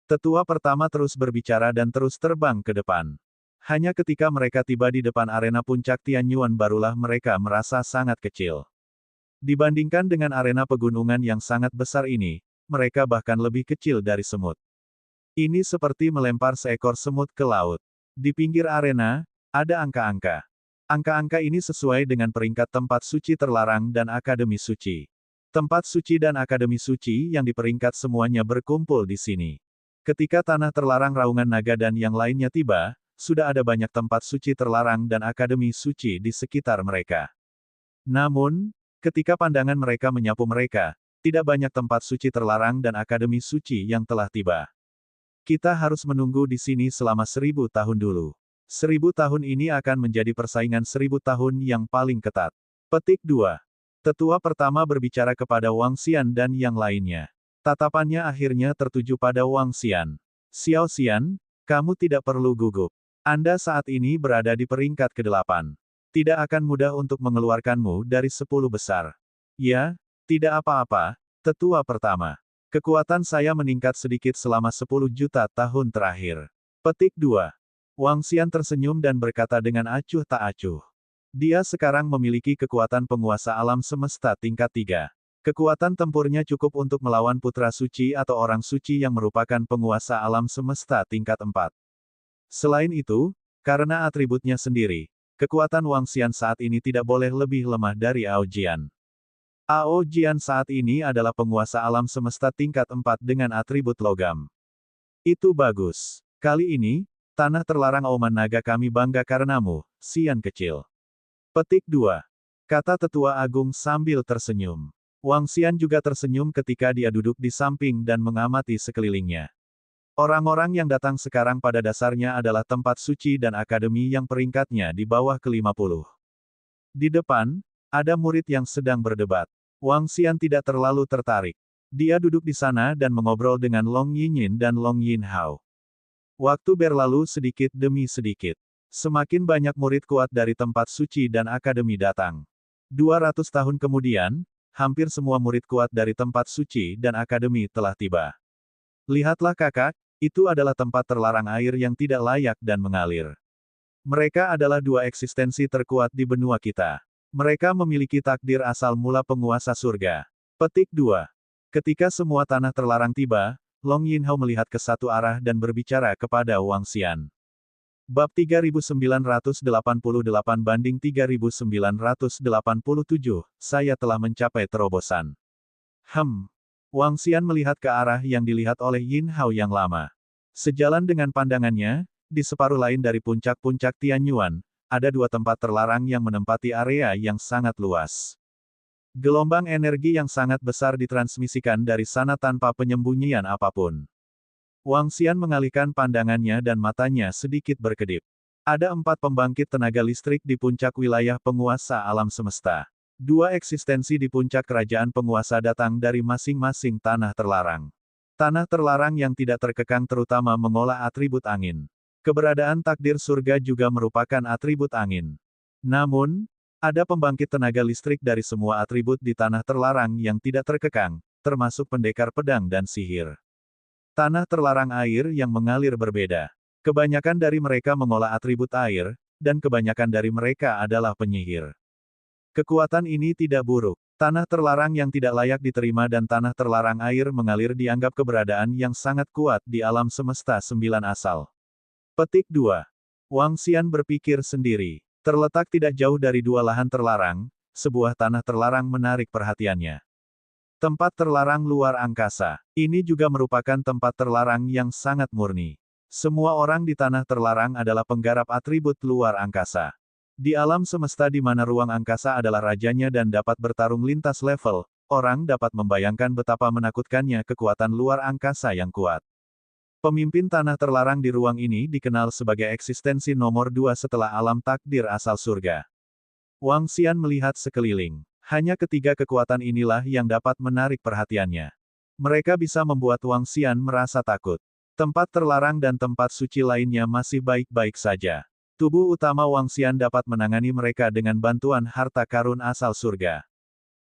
Tetua pertama terus berbicara dan terus terbang ke depan. Hanya ketika mereka tiba di depan arena puncak Tianyuan barulah mereka merasa sangat kecil. Dibandingkan dengan arena pegunungan yang sangat besar ini, mereka bahkan lebih kecil dari semut. Ini seperti melempar seekor semut ke laut. Di pinggir arena, ada angka-angka. Angka-angka ini sesuai dengan peringkat tempat suci terlarang dan akademi suci. Tempat suci dan akademi suci yang diperingkat semuanya berkumpul di sini. Ketika tanah terlarang Raungan Naga dan yang lainnya tiba, sudah ada banyak tempat suci terlarang dan akademi suci di sekitar mereka. Namun, ketika pandangan mereka menyapu mereka, tidak banyak tempat suci terlarang dan akademi suci yang telah tiba. Kita harus menunggu di sini selama 1000 tahun dulu. 1000 tahun ini akan menjadi persaingan 1000 tahun yang paling ketat. Petik 2. Tetua pertama berbicara kepada Wang Xian dan yang lainnya. Tatapannya akhirnya tertuju pada Wang Xian. Xiao Xian, kamu tidak perlu gugup. Anda saat ini berada di peringkat ke-8. Tidak akan mudah untuk mengeluarkanmu dari 10 besar. Ya, tidak apa-apa, tetua pertama. Kekuatan saya meningkat sedikit selama 10 juta tahun terakhir. Petik 2. Wang Xian tersenyum dan berkata dengan acuh tak acuh. Dia sekarang memiliki kekuatan penguasa alam semesta tingkat 3. Kekuatan tempurnya cukup untuk melawan putra suci atau orang suci yang merupakan penguasa alam semesta tingkat 4. Selain itu, karena atributnya sendiri, kekuatan Wang Xian saat ini tidak boleh lebih lemah dari Ao Jian. Ao Jian saat ini adalah penguasa alam semesta tingkat 4 dengan atribut logam. Itu bagus. Kali ini, tanah terlarang Auman Naga kami bangga karenamu, Xian kecil. Petik 2. Kata tetua agung sambil tersenyum. Wang Xian juga tersenyum ketika dia duduk di samping dan mengamati sekelilingnya. Orang-orang yang datang sekarang pada dasarnya adalah tempat suci dan akademi yang peringkatnya di bawah ke-50. Di depan, ada murid yang sedang berdebat. Wang Xian tidak terlalu tertarik. Dia duduk di sana dan mengobrol dengan Long Yinyin dan Long Yinhao. Waktu berlalu sedikit demi sedikit. Semakin banyak murid kuat dari tempat suci dan akademi datang. 200 tahun kemudian, hampir semua murid kuat dari tempat suci dan akademi telah tiba. Lihatlah kakak, itu adalah tempat terlarang air yang tidak layak dan mengalir. Mereka adalah dua eksistensi terkuat di benua kita. Mereka memiliki takdir asal mula penguasa surga. Petik 2. Ketika semua tanah terlarang tiba, Long Yinhao melihat ke satu arah dan berbicara kepada Wang Xian. Bab 3988 banding 3987, saya telah mencapai terobosan. Wang Xian melihat ke arah yang dilihat oleh Yinhao yang lama. Sejalan dengan pandangannya, di separuh lain dari puncak-puncak Tianyuan, ada dua tempat terlarang yang menempati area yang sangat luas. Gelombang energi yang sangat besar ditransmisikan dari sana tanpa penyembunyian apapun. Wang Xian mengalihkan pandangannya dan matanya sedikit berkedip. Ada 4 pembangkit tenaga listrik di puncak wilayah penguasa alam semesta. 2 eksistensi di puncak kerajaan penguasa datang dari masing-masing tanah terlarang. Tanah terlarang yang tidak terkekang terutama mengolah atribut angin. Keberadaan takdir surga juga merupakan atribut angin. Namun, ada pembangkit tenaga listrik dari semua atribut di tanah terlarang yang tidak terkekang, termasuk pendekar pedang dan sihir. Tanah terlarang air yang mengalir berbeda. Kebanyakan dari mereka mengolah atribut air, dan kebanyakan dari mereka adalah penyihir. Kekuatan ini tidak buruk. Tanah terlarang yang tidak layak diterima dan tanah terlarang air mengalir dianggap keberadaan yang sangat kuat di alam semesta 9 asal. Petik 2. Wang Xian berpikir sendiri. Terletak tidak jauh dari 2 lahan terlarang, sebuah tanah terlarang menarik perhatiannya. Tempat terlarang luar angkasa. Ini juga merupakan tempat terlarang yang sangat murni. Semua orang di tanah terlarang adalah penggarap atribut luar angkasa. Di alam semesta di mana ruang angkasa adalah rajanya dan dapat bertarung lintas level, orang dapat membayangkan betapa menakutkannya kekuatan luar angkasa yang kuat. Pemimpin tanah terlarang di ruang ini dikenal sebagai eksistensi nomor 2 setelah alam takdir asal surga. Wang Xian melihat sekeliling. Hanya ketiga kekuatan inilah yang dapat menarik perhatiannya. Mereka bisa membuat Wang Xian merasa takut. Tempat terlarang dan tempat suci lainnya masih baik-baik saja. Tubuh utama Wang Xian dapat menangani mereka dengan bantuan harta karun asal surga.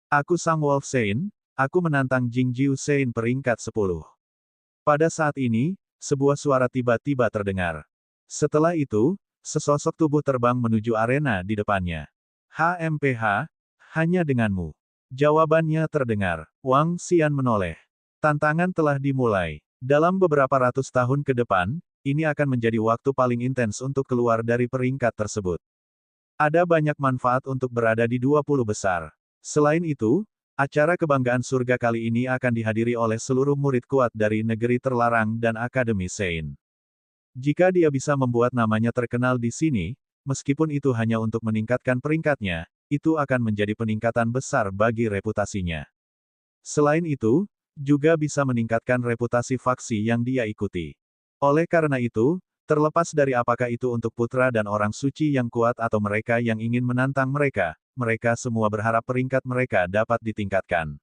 Aku Sang Wolf Sein, aku menantang Jing Jiu Sein peringkat 10. Pada saat ini, sebuah suara tiba-tiba terdengar. Setelah itu, sesosok tubuh terbang menuju arena di depannya. HMPH, hanya denganmu. Jawabannya terdengar. Wang Xian menoleh. Tantangan telah dimulai. Dalam beberapa ratus tahun ke depan, ini akan menjadi waktu paling intens untuk keluar dari peringkat tersebut. Ada banyak manfaat untuk berada di 20 besar. Selain itu, acara kebanggaan surga kali ini akan dihadiri oleh seluruh murid kuat dari negeri terlarang dan Akademi Sein. Jika dia bisa membuat namanya terkenal di sini, meskipun itu hanya untuk meningkatkan peringkatnya, itu akan menjadi peningkatan besar bagi reputasinya. Selain itu, juga bisa meningkatkan reputasi faksi yang dia ikuti. Oleh karena itu, terlepas dari apakah itu untuk putra dan orang suci yang kuat atau mereka yang ingin menantang mereka, mereka semua berharap peringkat mereka dapat ditingkatkan.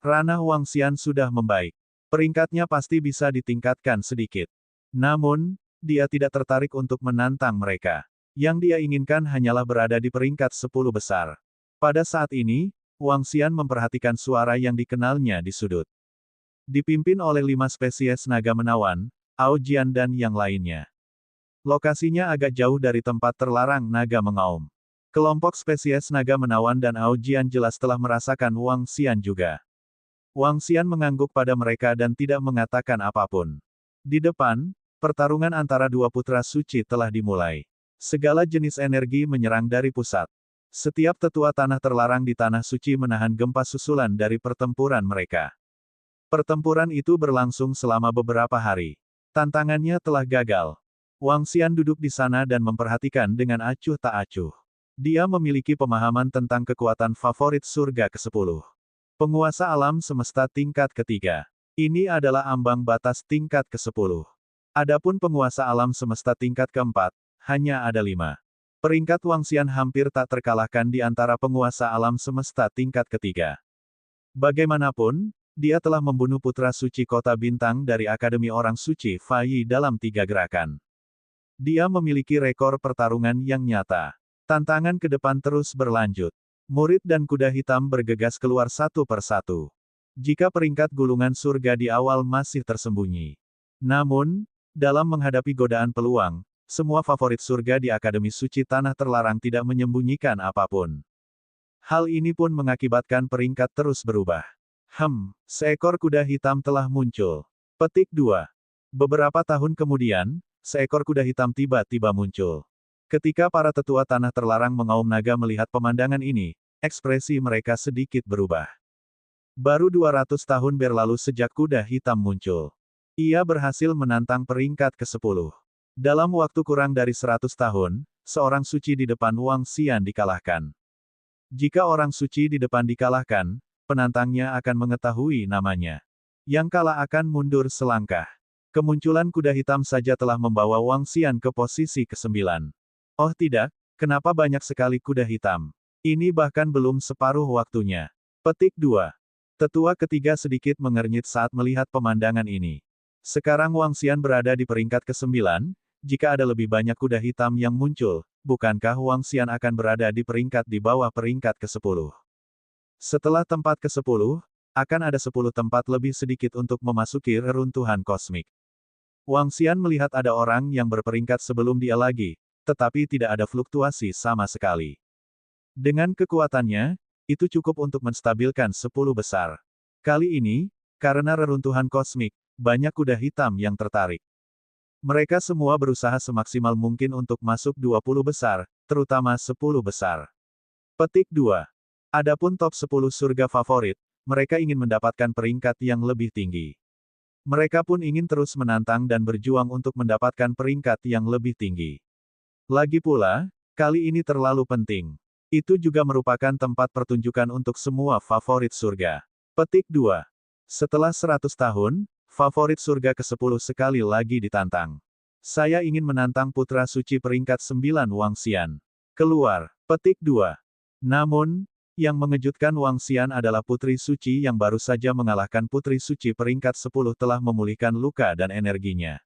Ranah Wangxian sudah membaik. Peringkatnya pasti bisa ditingkatkan sedikit. Namun, dia tidak tertarik untuk menantang mereka. Yang dia inginkan hanyalah berada di peringkat 10 besar. Pada saat ini, Wangxian memperhatikan suara yang dikenalnya di sudut. Dipimpin oleh 5 spesies naga menawan, Aojian dan yang lainnya. Lokasinya agak jauh dari tempat terlarang naga mengaum. Kelompok spesies naga menawan dan Aojian jelas telah merasakan Wangxian juga. Wangxian mengangguk pada mereka dan tidak mengatakan apapun. Di depan, pertarungan antara dua putra suci telah dimulai. Segala jenis energi menyerang dari pusat. Setiap tetua tanah terlarang di tanah suci menahan gempa susulan dari pertempuran mereka. Pertempuran itu berlangsung selama beberapa hari. Tantangannya telah gagal. Wangxian duduk di sana dan memperhatikan dengan acuh tak acuh. Dia memiliki pemahaman tentang kekuatan favorit surga ke-10. Penguasa alam semesta tingkat ketiga. Ini adalah ambang batas tingkat ke-10. Adapun penguasa alam semesta tingkat keempat, hanya ada 5. Peringkat Wangxian hampir tak terkalahkan di antara penguasa alam semesta tingkat ketiga. Bagaimanapun, dia telah membunuh putra suci kota bintang dari Akademi Orang Suci Faiyi dalam 3 gerakan. Dia memiliki rekor pertarungan yang nyata. Tantangan ke depan terus berlanjut. Murid dan kuda hitam bergegas keluar satu persatu. Jika peringkat gulungan surga di awal masih tersembunyi. Namun, dalam menghadapi godaan peluang, semua favorit surga di Akademi Suci Tanah Terlarang tidak menyembunyikan apapun. Hal ini pun mengakibatkan peringkat terus berubah. Seekor kuda hitam telah muncul. Petik 2. Beberapa tahun kemudian, seekor kuda hitam tiba-tiba muncul. Ketika para tetua Tanah Terlarang mengaum naga melihat pemandangan ini, ekspresi mereka sedikit berubah. Baru 200 tahun berlalu sejak kuda hitam muncul. Ia berhasil menantang peringkat ke-10. Dalam waktu kurang dari 100 tahun, seorang suci di depan Wangxian dikalahkan. Jika orang suci di depan dikalahkan, penantangnya akan mengetahui namanya. Yang kalah akan mundur selangkah. Kemunculan kuda hitam saja telah membawa Wangxian ke posisi ke-9. Oh tidak, kenapa banyak sekali kuda hitam? Ini bahkan belum separuh waktunya. Petik 2. Tetua ketiga sedikit mengernyit saat melihat pemandangan ini. Sekarang Wangxian berada di peringkat ke-9, jika ada lebih banyak kuda hitam yang muncul, bukankah Wangxian akan berada di peringkat di bawah peringkat ke-10? Setelah tempat ke-10, akan ada 10 tempat lebih sedikit untuk memasuki reruntuhan kosmik. Wangxian melihat ada orang yang berperingkat sebelum dia lagi, tetapi tidak ada fluktuasi sama sekali. Dengan kekuatannya, itu cukup untuk menstabilkan 10 besar. Kali ini, karena reruntuhan kosmik, banyak kuda hitam yang tertarik. Mereka semua berusaha semaksimal mungkin untuk masuk 20 besar, terutama 10 besar. Petik 2. Adapun top 10 surga favorit, mereka ingin mendapatkan peringkat yang lebih tinggi. Mereka pun ingin terus menantang dan berjuang untuk mendapatkan peringkat yang lebih tinggi. Lagi pula, kali ini terlalu penting. Itu juga merupakan tempat pertunjukan untuk semua favorit surga. Petik 2. Setelah 100 tahun, favorit surga ke-10 sekali lagi ditantang. Saya ingin menantang putra suci peringkat 9 Wangxian. Keluar. Petik 2. Namun, yang mengejutkan Wangxian adalah putri suci yang baru saja mengalahkan putri suci peringkat 10 telah memulihkan luka dan energinya.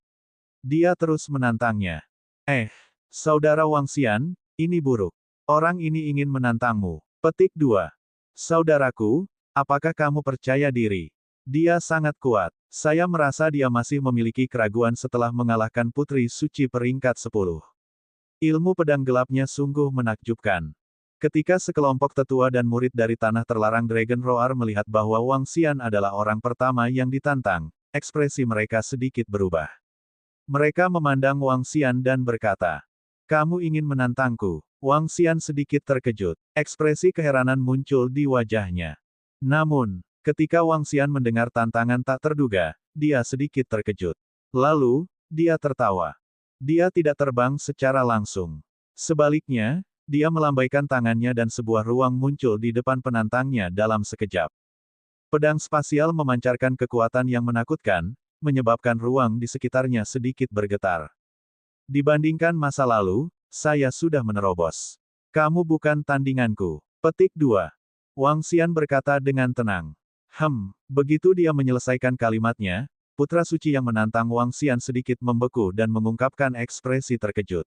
Dia terus menantangnya. Saudara Wangxian, ini buruk. Orang ini ingin menantangmu. Petik 2. Saudaraku, apakah kamu percaya diri? Dia sangat kuat. Saya merasa dia masih memiliki keraguan setelah mengalahkan putri suci peringkat 10. Ilmu pedang gelapnya sungguh menakjubkan. Ketika sekelompok tetua dan murid dari Tanah Terlarang Dragon Roar melihat bahwa Wangxian adalah orang pertama yang ditantang, ekspresi mereka sedikit berubah. Mereka memandang Wangxian dan berkata, "Kamu ingin menantangku?" Wang Xian sedikit terkejut. Ekspresi keheranan muncul di wajahnya. Namun, ketika Wang Xian mendengar tantangan tak terduga, dia sedikit terkejut. Lalu, dia tertawa. Dia tidak terbang secara langsung. Sebaliknya, dia melambaikan tangannya dan sebuah ruang muncul di depan penantangnya dalam sekejap. Pedang spasial memancarkan kekuatan yang menakutkan, menyebabkan ruang di sekitarnya sedikit bergetar. Dibandingkan masa lalu, saya sudah menerobos. Kamu bukan tandinganku. Petik 2. Wang Xian berkata dengan tenang. Begitu dia menyelesaikan kalimatnya, putra suci yang menantang Wang Xian sedikit membeku dan mengungkapkan ekspresi terkejut.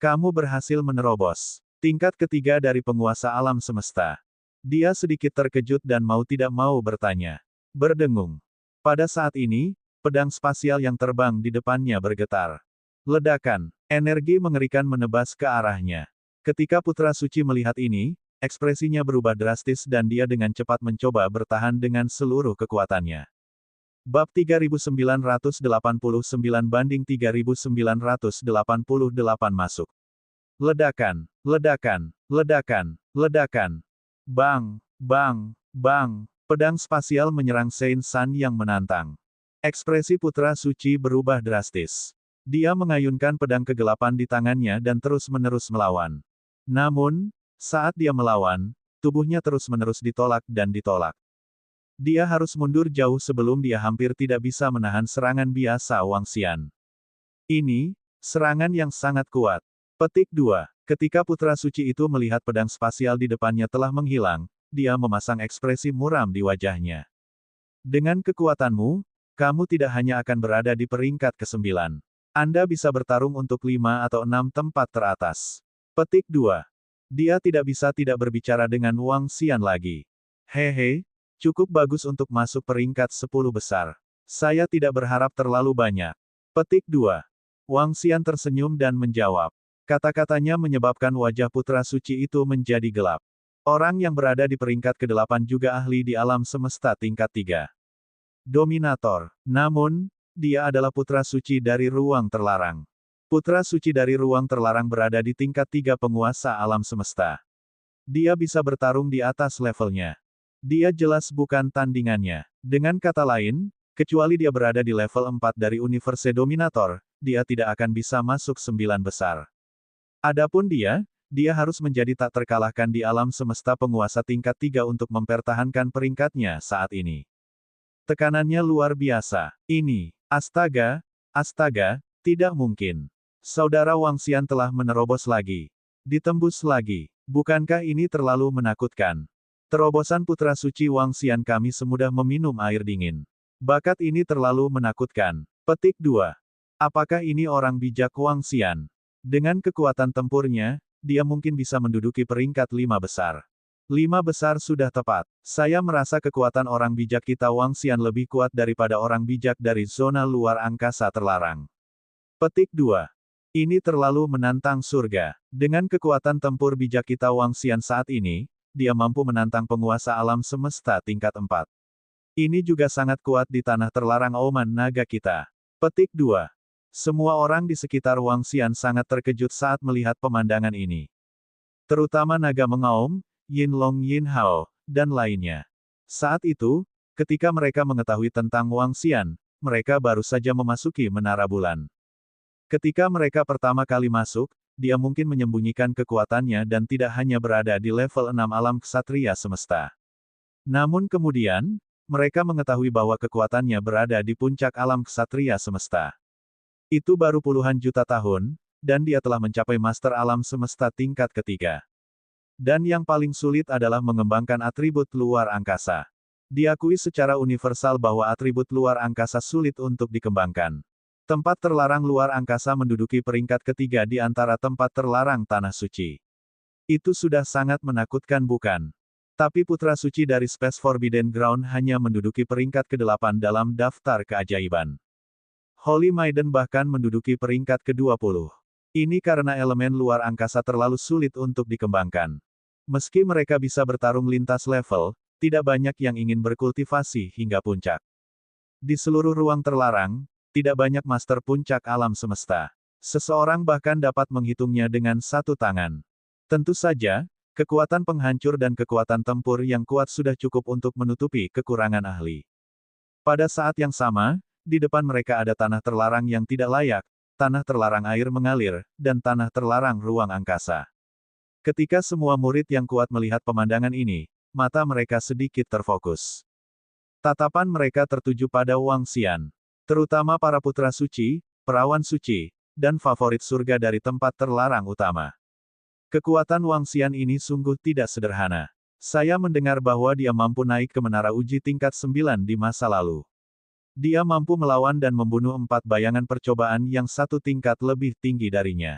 Kamu berhasil menerobos tingkat ketiga dari penguasa alam semesta. Dia sedikit terkejut dan mau tidak mau bertanya. Berdengung. Pada saat ini, pedang spasial yang terbang di depannya bergetar. Ledakan, energi mengerikan menebas ke arahnya. Ketika putra suci melihat ini, ekspresinya berubah drastis dan dia dengan cepat mencoba bertahan dengan seluruh kekuatannya. Bab 3989 banding 3988 masuk. Ledakan, ledakan, ledakan, ledakan. Bang, bang, bang. Pedang spasial menyerang Saint San yang menantang. Ekspresi putra suci berubah drastis. Dia mengayunkan pedang kegelapan di tangannya dan terus-menerus melawan. Namun, saat dia melawan, tubuhnya terus-menerus ditolak dan ditolak. Dia harus mundur jauh sebelum dia hampir tidak bisa menahan serangan biasa Wang Xian. Ini, serangan yang sangat kuat. Petik 2. Ketika putra suci itu melihat pedang spasial di depannya telah menghilang, dia memasang ekspresi muram di wajahnya. Dengan kekuatanmu, kamu tidak hanya akan berada di peringkat ke-9. Anda bisa bertarung untuk 5 atau 6 tempat teratas. Petik 2. Dia tidak bisa tidak berbicara dengan Wang Xian lagi. Hehe, cukup bagus untuk masuk peringkat 10 besar. Saya tidak berharap terlalu banyak. Petik 2. Wang Xian tersenyum dan menjawab. Kata-katanya menyebabkan wajah putra suci itu menjadi gelap. Orang yang berada di peringkat ke-8 juga ahli di alam semesta tingkat 3. Dominator. Namun, dia adalah putra suci dari ruang terlarang. Putra suci dari ruang terlarang berada di tingkat 3 penguasa alam semesta. Dia bisa bertarung di atas levelnya. Dia jelas bukan tandingannya. Dengan kata lain, kecuali dia berada di level 4 dari Universe Dominator, dia tidak akan bisa masuk 9 besar. Adapun dia harus menjadi tak terkalahkan di alam semesta penguasa tingkat 3 untuk mempertahankan peringkatnya saat ini. Tekanannya luar biasa. Ini, astaga, tidak mungkin. Saudara Wang Xian telah menerobos lagi. Ditembus lagi. Bukankah ini terlalu menakutkan? Terobosan putra suci Wang Xian kami semudah meminum air dingin. Bakat ini terlalu menakutkan. Petik 2. Apakah ini orang bijak Wang Xian? Dengan kekuatan tempurnya, dia mungkin bisa menduduki peringkat 5 besar. 5 besar sudah tepat. Saya merasa kekuatan orang bijak kita Wang Xian lebih kuat daripada orang bijak dari zona luar angkasa terlarang. Petik 2. Ini terlalu menantang surga. Dengan kekuatan tempur bijak kita Wang Xian saat ini, dia mampu menantang penguasa alam semesta tingkat 4. Ini juga sangat kuat di tanah terlarang auman naga kita. Petik 2. Semua orang di sekitar Wang Xian sangat terkejut saat melihat pemandangan ini. Terutama naga mengaum, Yin Long Yin Hao, dan lainnya. Saat itu, ketika mereka mengetahui tentang Wang Xian, mereka baru saja memasuki menara bulan. Ketika mereka pertama kali masuk, dia mungkin menyembunyikan kekuatannya dan tidak hanya berada di level 6 alam ksatria semesta. Namun kemudian, mereka mengetahui bahwa kekuatannya berada di puncak alam ksatria semesta. Itu baru puluhan juta tahun, dan dia telah mencapai master alam semesta tingkat ketiga. Dan yang paling sulit adalah mengembangkan atribut luar angkasa. Diakui secara universal bahwa atribut luar angkasa sulit untuk dikembangkan. Tempat terlarang luar angkasa menduduki peringkat ketiga di antara tempat terlarang tanah suci. Itu sudah sangat menakutkan bukan? Tapi putra suci dari Space Forbidden Ground hanya menduduki peringkat ke-8 dalam daftar keajaiban. Holy Maiden bahkan menduduki peringkat ke-20. Ini karena elemen luar angkasa terlalu sulit untuk dikembangkan. Meski mereka bisa bertarung lintas level, tidak banyak yang ingin berkultivasi hingga puncak. Di seluruh ruang terlarang, tidak banyak master puncak alam semesta. Seseorang bahkan dapat menghitungnya dengan satu tangan. Tentu saja, kekuatan penghancur dan kekuatan tempur yang kuat sudah cukup untuk menutupi kekurangan ahli. Pada saat yang sama, di depan mereka ada tanah terlarang yang tidak layak, tanah terlarang air mengalir, dan tanah terlarang ruang angkasa. Ketika semua murid yang kuat melihat pemandangan ini, mata mereka sedikit terfokus. Tatapan mereka tertuju pada Wang Xian. Terutama para putra suci, perawan suci, dan favorit surga dari tempat terlarang utama. Kekuatan Wang Xian ini sungguh tidak sederhana. Saya mendengar bahwa dia mampu naik ke menara uji tingkat 9 di masa lalu. Dia mampu melawan dan membunuh 4 bayangan percobaan yang satu tingkat lebih tinggi darinya.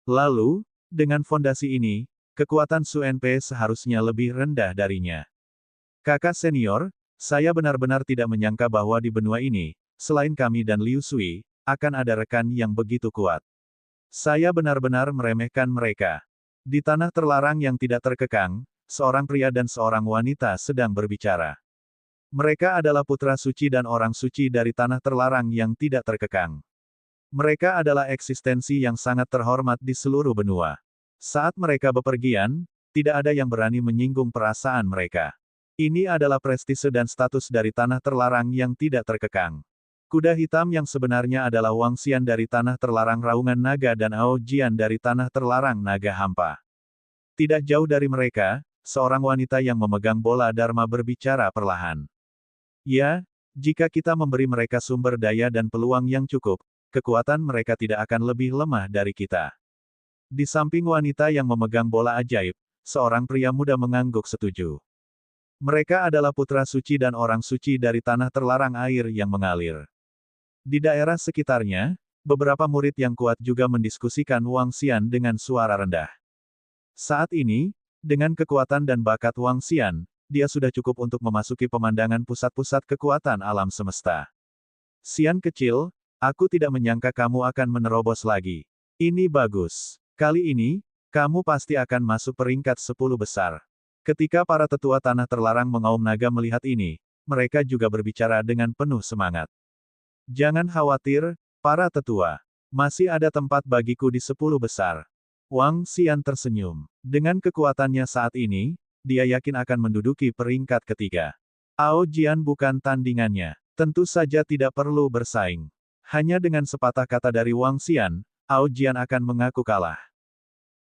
Lalu, dengan fondasi ini, kekuatan Su NP seharusnya lebih rendah darinya. Kakak senior, saya benar-benar tidak menyangka bahwa di benua ini, selain kami dan Liu Sui, akan ada rekan yang begitu kuat. Saya benar-benar meremehkan mereka. Di tanah terlarang yang tidak terkekang, seorang pria dan seorang wanita sedang berbicara. Mereka adalah putra suci dan orang suci dari tanah terlarang yang tidak terkekang. Mereka adalah eksistensi yang sangat terhormat di seluruh benua. Saat mereka bepergian, tidak ada yang berani menyinggung perasaan mereka. Ini adalah prestise dan status dari tanah terlarang yang tidak terkekang. Kuda hitam yang sebenarnya adalah Wang Xian dari tanah terlarang Raungan Naga dan Ao Jian dari tanah terlarang Naga Hampa. Tidak jauh dari mereka, seorang wanita yang memegang bola Dharma berbicara perlahan. Ya, jika kita memberi mereka sumber daya dan peluang yang cukup, kekuatan mereka tidak akan lebih lemah dari kita. Di samping wanita yang memegang bola ajaib, seorang pria muda mengangguk setuju. Mereka adalah putra suci dan orang suci dari tanah terlarang air yang mengalir. Di daerah sekitarnya, beberapa murid yang kuat juga mendiskusikan Wang Xian dengan suara rendah. Saat ini, dengan kekuatan dan bakat Wang Xian, dia sudah cukup untuk memasuki pemandangan pusat-pusat kekuatan alam semesta. Xian kecil, aku tidak menyangka kamu akan menerobos lagi. Ini bagus. Kali ini, kamu pasti akan masuk peringkat 10 besar. Ketika para tetua tanah terlarang mengaum naga melihat ini, mereka juga berbicara dengan penuh semangat. Jangan khawatir, para tetua. Masih ada tempat bagiku di 10 besar. Wang Xian tersenyum. Dengan kekuatannya saat ini, dia yakin akan menduduki peringkat ketiga. Ao Jian bukan tandingannya. Tentu saja tidak perlu bersaing. Hanya dengan sepatah kata dari Wang Xian, Ao Jian akan mengaku kalah.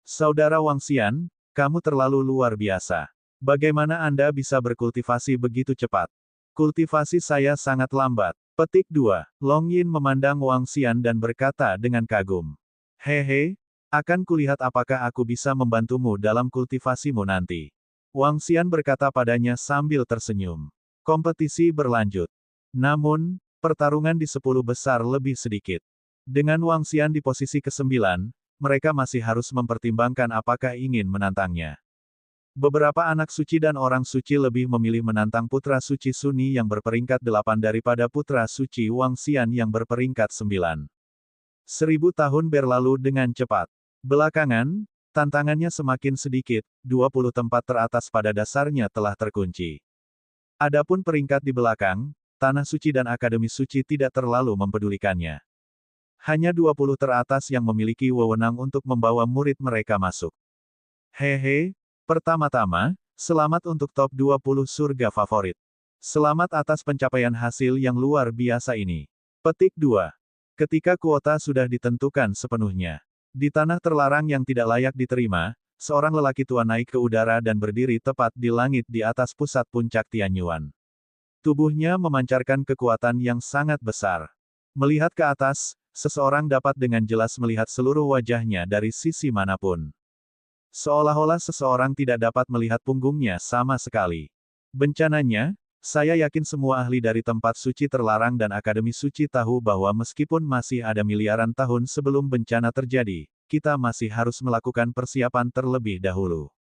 Saudara Wang Xian, kamu terlalu luar biasa. Bagaimana Anda bisa berkultivasi begitu cepat? Kultivasi saya sangat lambat. Petik 2. Long Yin memandang Wang Xian dan berkata dengan kagum. Hehe, akan kulihat apakah aku bisa membantumu dalam kultivasimu nanti. Wang Xian berkata padanya sambil tersenyum. Kompetisi berlanjut. Namun, pertarungan di 10 besar lebih sedikit. Dengan Wang Xian di posisi ke-9, mereka masih harus mempertimbangkan apakah ingin menantangnya. Beberapa anak suci dan orang suci lebih memilih menantang putra suci Suni yang berperingkat 8 daripada putra suci Wang Xian yang berperingkat 9. 1000 tahun berlalu dengan cepat. Belakangan, tantangannya semakin sedikit, 20 tempat teratas pada dasarnya telah terkunci. Adapun peringkat di belakang, Tanah Suci dan Akademi Suci tidak terlalu mempedulikannya. Hanya 20 teratas yang memiliki wewenang untuk membawa murid mereka masuk. Hehe, pertama-tama, selamat untuk top 20 surga favorit. Selamat atas pencapaian hasil yang luar biasa ini. Petik 2. Ketika kuota sudah ditentukan sepenuhnya. Di tanah terlarang yang tidak layak diterima, seorang lelaki tua naik ke udara dan berdiri tepat di langit di atas pusat puncak Tianyuan. Tubuhnya memancarkan kekuatan yang sangat besar. Melihat ke atas, seseorang dapat dengan jelas melihat seluruh wajahnya dari sisi manapun. Seolah-olah seseorang tidak dapat melihat punggungnya sama sekali. Bencananya, saya yakin semua ahli dari tempat suci terlarang dan Akademi Suci tahu bahwa meskipun masih ada miliaran tahun sebelum bencana terjadi, kita masih harus melakukan persiapan terlebih dahulu.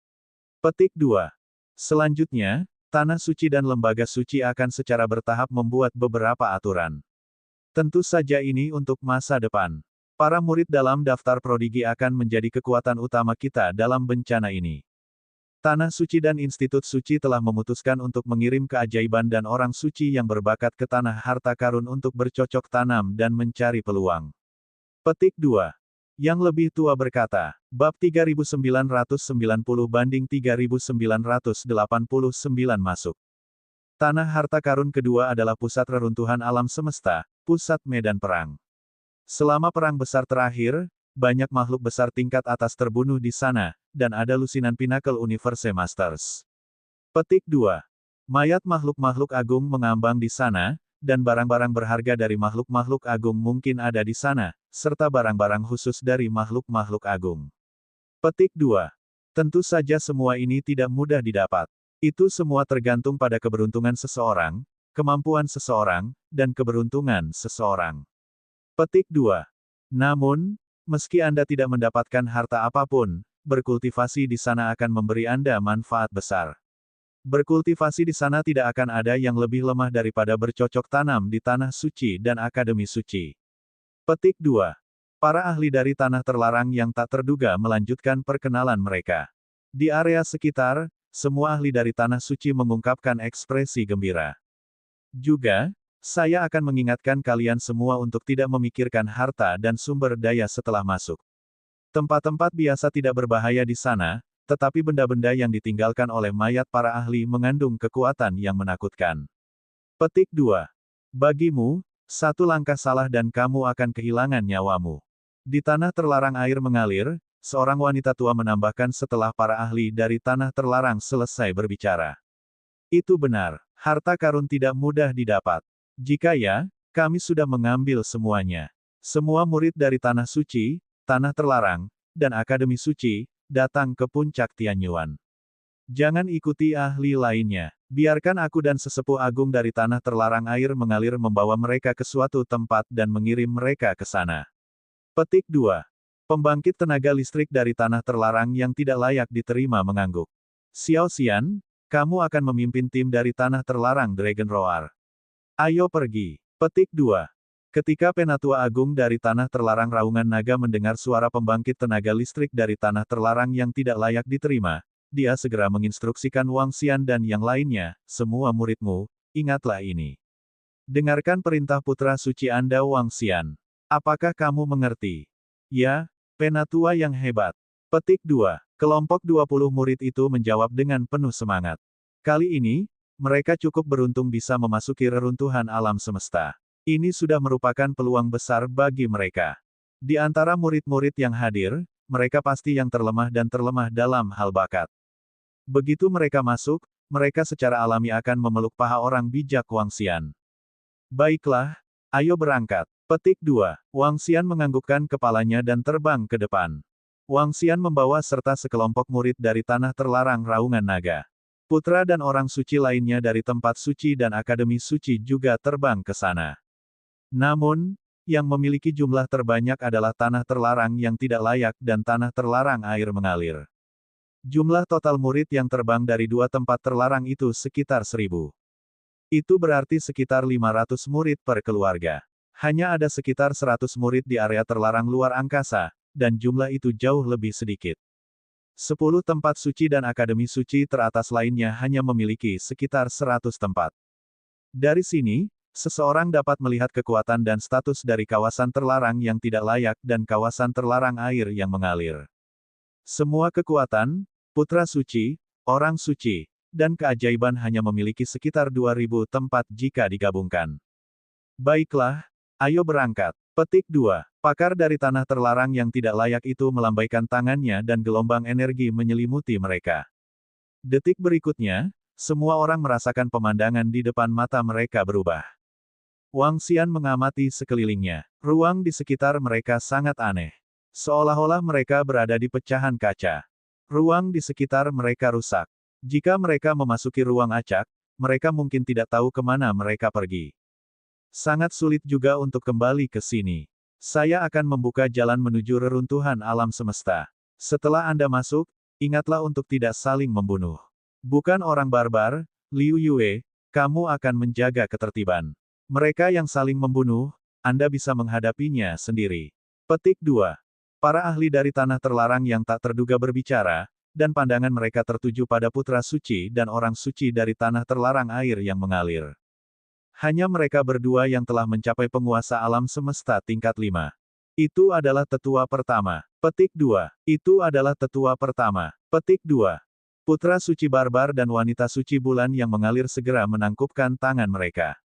Petik 2. Selanjutnya, Tanah Suci dan Lembaga Suci akan secara bertahap membuat beberapa aturan. Tentu saja ini untuk masa depan. Para murid dalam daftar prodigi akan menjadi kekuatan utama kita dalam bencana ini. Tanah Suci dan Institut Suci telah memutuskan untuk mengirim keajaiban dan orang suci yang berbakat ke Tanah Harta Karun untuk bercocok tanam dan mencari peluang. Petik 2. Yang lebih tua berkata, bab 3990-3989 masuk. Tanah harta karun kedua adalah pusat reruntuhan alam semesta, pusat medan perang. Selama perang besar terakhir, banyak makhluk besar tingkat atas terbunuh di sana, dan ada lusinan Pinnacle Universe Masters. Petik 2. Mayat makhluk-makhluk agung mengambang di sana, dan barang-barang berharga dari makhluk-makhluk agung mungkin ada di sana, serta barang-barang khusus dari makhluk-makhluk agung. Petik 2. Tentu saja semua ini tidak mudah didapat. Itu semua tergantung pada keberuntungan seseorang, kemampuan seseorang, dan keberuntungan seseorang. Petik 2. Namun, meski Anda tidak mendapatkan harta apapun, berkultivasi di sana akan memberi Anda manfaat besar. Berkultivasi di sana tidak akan ada yang lebih lemah daripada bercocok tanam di tanah suci dan akademi suci. Petik 2. Para ahli dari tanah terlarang yang tak terduga melanjutkan perkenalan mereka. Di area sekitar, semua ahli dari tanah suci mengungkapkan ekspresi gembira. Juga, saya akan mengingatkan kalian semua untuk tidak memikirkan harta dan sumber daya setelah masuk. Tempat-tempat biasa tidak berbahaya di sana, tetapi benda-benda yang ditinggalkan oleh mayat para ahli mengandung kekuatan yang menakutkan. Petik 2. Bagimu, satu langkah salah dan kamu akan kehilangan nyawamu. Di tanah terlarang air mengalir, seorang wanita tua menambahkan setelah para ahli dari tanah terlarang selesai berbicara. Itu benar, harta karun tidak mudah didapat. Jika ya, kami sudah mengambil semuanya. Semua murid dari tanah suci, tanah terlarang, dan akademi suci, datang ke puncak Tianyuan. Jangan ikuti ahli lainnya. Biarkan aku dan sesepuh agung dari tanah terlarang air mengalir membawa mereka ke suatu tempat dan mengirim mereka ke sana. Petik 2. Pembangkit tenaga listrik dari tanah terlarang yang tidak layak diterima mengangguk. Xiao Xian, kamu akan memimpin tim dari tanah terlarang Dragon Roar. Ayo pergi. Petik 2. Ketika Penatua Agung dari Tanah Terlarang Raungan Naga mendengar suara pembangkit tenaga listrik dari Tanah Terlarang yang tidak layak diterima, dia segera menginstruksikan Wang Xian dan yang lainnya, semua muridmu, ingatlah ini. Dengarkan perintah putra suci Anda Wang Xian. Apakah kamu mengerti? Ya, Penatua yang hebat. Petik 2. Kelompok 20 murid itu menjawab dengan penuh semangat. Kali ini, mereka cukup beruntung bisa memasuki reruntuhan alam semesta. Ini sudah merupakan peluang besar bagi mereka. Di antara murid-murid yang hadir, mereka pasti yang terlemah dan terlemah dalam hal bakat. Begitu mereka masuk, mereka secara alami akan memeluk paha orang bijak Wang Xian. Baiklah, ayo berangkat. Petik 2. Wang Xian menganggukkan kepalanya dan terbang ke depan. Wang Xian membawa serta sekelompok murid dari Tanah Terlarang Raungan Naga. Putra dan orang suci lainnya dari tempat suci dan akademi suci juga terbang ke sana. Namun, yang memiliki jumlah terbanyak adalah tanah terlarang yang tidak layak dan tanah terlarang air mengalir. Jumlah total murid yang terbang dari dua tempat terlarang itu sekitar 1000. Itu berarti sekitar 500 murid per keluarga. Hanya ada sekitar 100 murid di area terlarang luar angkasa, dan jumlah itu jauh lebih sedikit. 10 tempat suci dan akademi suci teratas lainnya hanya memiliki sekitar 100 tempat. Dari sini, seseorang dapat melihat kekuatan dan status dari kawasan terlarang yang tidak layak dan kawasan terlarang air yang mengalir. Semua kekuatan, putra suci, orang suci, dan keajaiban hanya memiliki sekitar 2000 tempat jika digabungkan. Baiklah, ayo berangkat. Petik 2. Pakar dari tanah terlarang yang tidak layak itu melambaikan tangannya dan gelombang energi menyelimuti mereka. Detik berikutnya, semua orang merasakan pemandangan di depan mata mereka berubah. Wang Xian mengamati sekelilingnya. Ruang di sekitar mereka sangat aneh. Seolah-olah mereka berada di pecahan kaca. Ruang di sekitar mereka rusak. Jika mereka memasuki ruang acak, mereka mungkin tidak tahu kemana mereka pergi. Sangat sulit juga untuk kembali ke sini. Saya akan membuka jalan menuju reruntuhan alam semesta. Setelah Anda masuk, ingatlah untuk tidak saling membunuh. Bukan orang barbar, Liu Yue, kamu akan menjaga ketertiban. Mereka yang saling membunuh, Anda bisa menghadapinya sendiri. Petik 2. Para ahli dari tanah terlarang yang tak terduga berbicara, dan pandangan mereka tertuju pada putra suci dan orang suci dari tanah terlarang air yang mengalir. Hanya mereka berdua yang telah mencapai penguasa alam semesta tingkat 5. Itu adalah tetua pertama. Petik 2. Itu adalah tetua pertama. Petik 2. Putra suci barbar dan wanita suci bulan yang mengalir segera menangkupkan tangan mereka.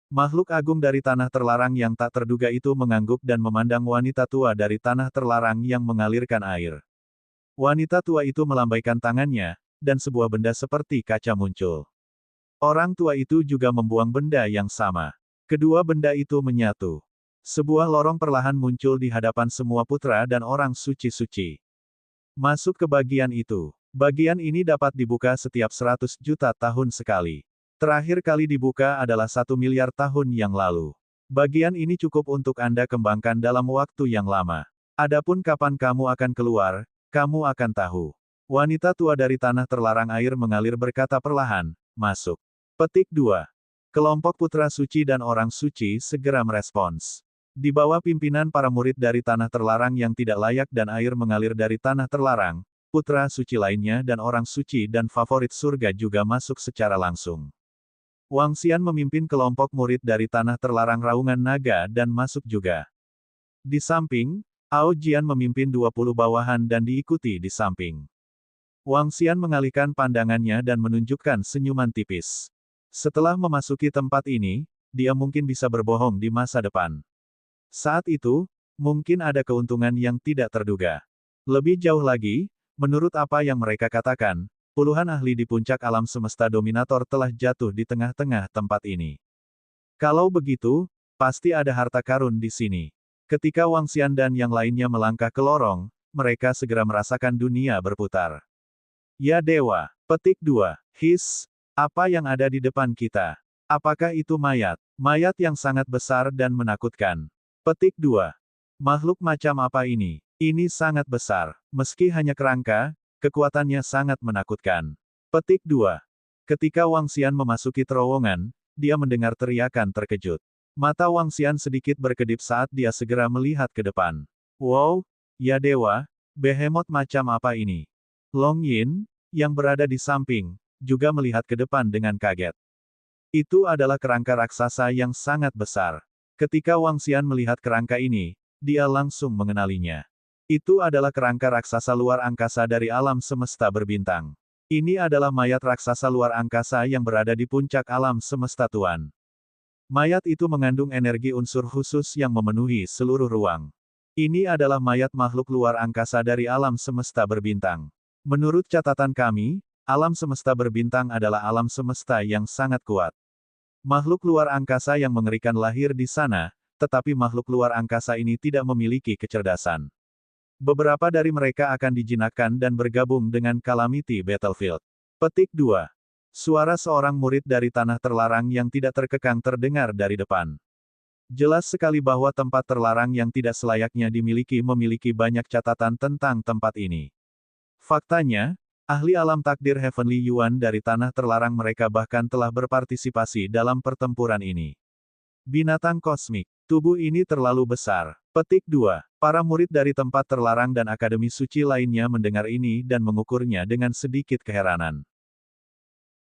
Makhluk agung dari tanah terlarang yang tak terduga itu mengangguk dan memandang wanita tua dari tanah terlarang yang mengalirkan air. Wanita tua itu melambaikan tangannya, dan sebuah benda seperti kaca muncul. Orang tua itu juga membuang benda yang sama. Kedua benda itu menyatu. Sebuah lorong perlahan muncul di hadapan semua putra dan orang suci-suci. Masuk ke bagian itu. Bagian ini dapat dibuka setiap 100 juta tahun sekali. Terakhir kali dibuka adalah 1 miliar tahun yang lalu. Bagian ini cukup untuk Anda kembangkan dalam waktu yang lama. Adapun kapan kamu akan keluar, kamu akan tahu. Wanita tua dari tanah terlarang air mengalir berkata perlahan, masuk. Petik 2. Kelompok putra suci dan orang suci segera merespons. Di bawah pimpinan para murid dari tanah terlarang yang tidak layak dan air mengalir dari tanah terlarang, putra suci lainnya dan orang suci dan favorit surga juga masuk secara langsung. Wang Xian memimpin kelompok murid dari tanah terlarang raungan naga dan masuk juga. Di samping, Ao Jian memimpin 20 bawahan dan diikuti di samping. Wang Xian mengalihkan pandangannya dan menunjukkan senyuman tipis. Setelah memasuki tempat ini, dia mungkin bisa berbohong di masa depan. Saat itu, mungkin ada keuntungan yang tidak terduga. Lebih jauh lagi, menurut apa yang mereka katakan, puluhan ahli di puncak alam semesta dominator telah jatuh di tengah-tengah tempat ini. Kalau begitu, pasti ada harta karun di sini. Ketika Wang Xian dan yang lainnya melangkah ke lorong, mereka segera merasakan dunia berputar. Ya dewa, petik 2. His, apa yang ada di depan kita? Apakah itu mayat? Mayat yang sangat besar dan menakutkan. Petik 2. Makhluk macam apa ini? Ini sangat besar. Meski hanya kerangka, kekuatannya sangat menakutkan. Petik 2. Ketika Wang Xian memasuki terowongan, dia mendengar teriakan terkejut. Mata Wang Xian sedikit berkedip saat dia segera melihat ke depan. Wow, ya dewa, behemoth macam apa ini? Long Yin, yang berada di samping, juga melihat ke depan dengan kaget. Itu adalah kerangka raksasa yang sangat besar. Ketika Wang Xian melihat kerangka ini, dia langsung mengenalinya. Itu adalah kerangka raksasa luar angkasa dari alam semesta berbintang. Ini adalah mayat raksasa luar angkasa yang berada di puncak alam semesta Tuan. Mayat itu mengandung energi unsur khusus yang memenuhi seluruh ruang. Ini adalah mayat makhluk luar angkasa dari alam semesta berbintang. Menurut catatan kami, alam semesta berbintang adalah alam semesta yang sangat kuat. Makhluk luar angkasa yang mengerikan lahir di sana, tetapi makhluk luar angkasa ini tidak memiliki kecerdasan. Beberapa dari mereka akan dijinakkan dan bergabung dengan Calamity Battlefield. Petik 2. Suara seorang murid dari tanah terlarang yang tidak terkekang terdengar dari depan. Jelas sekali bahwa tempat terlarang yang tidak selayaknya dimiliki memiliki banyak catatan tentang tempat ini. Faktanya, ahli alam takdir Heavenly Yuan dari tanah terlarang mereka bahkan telah berpartisipasi dalam pertempuran ini. Binatang kosmik. Tubuh ini terlalu besar. Petik 2. Para murid dari tempat terlarang dan akademi suci lainnya mendengar ini dan mengukurnya dengan sedikit keheranan.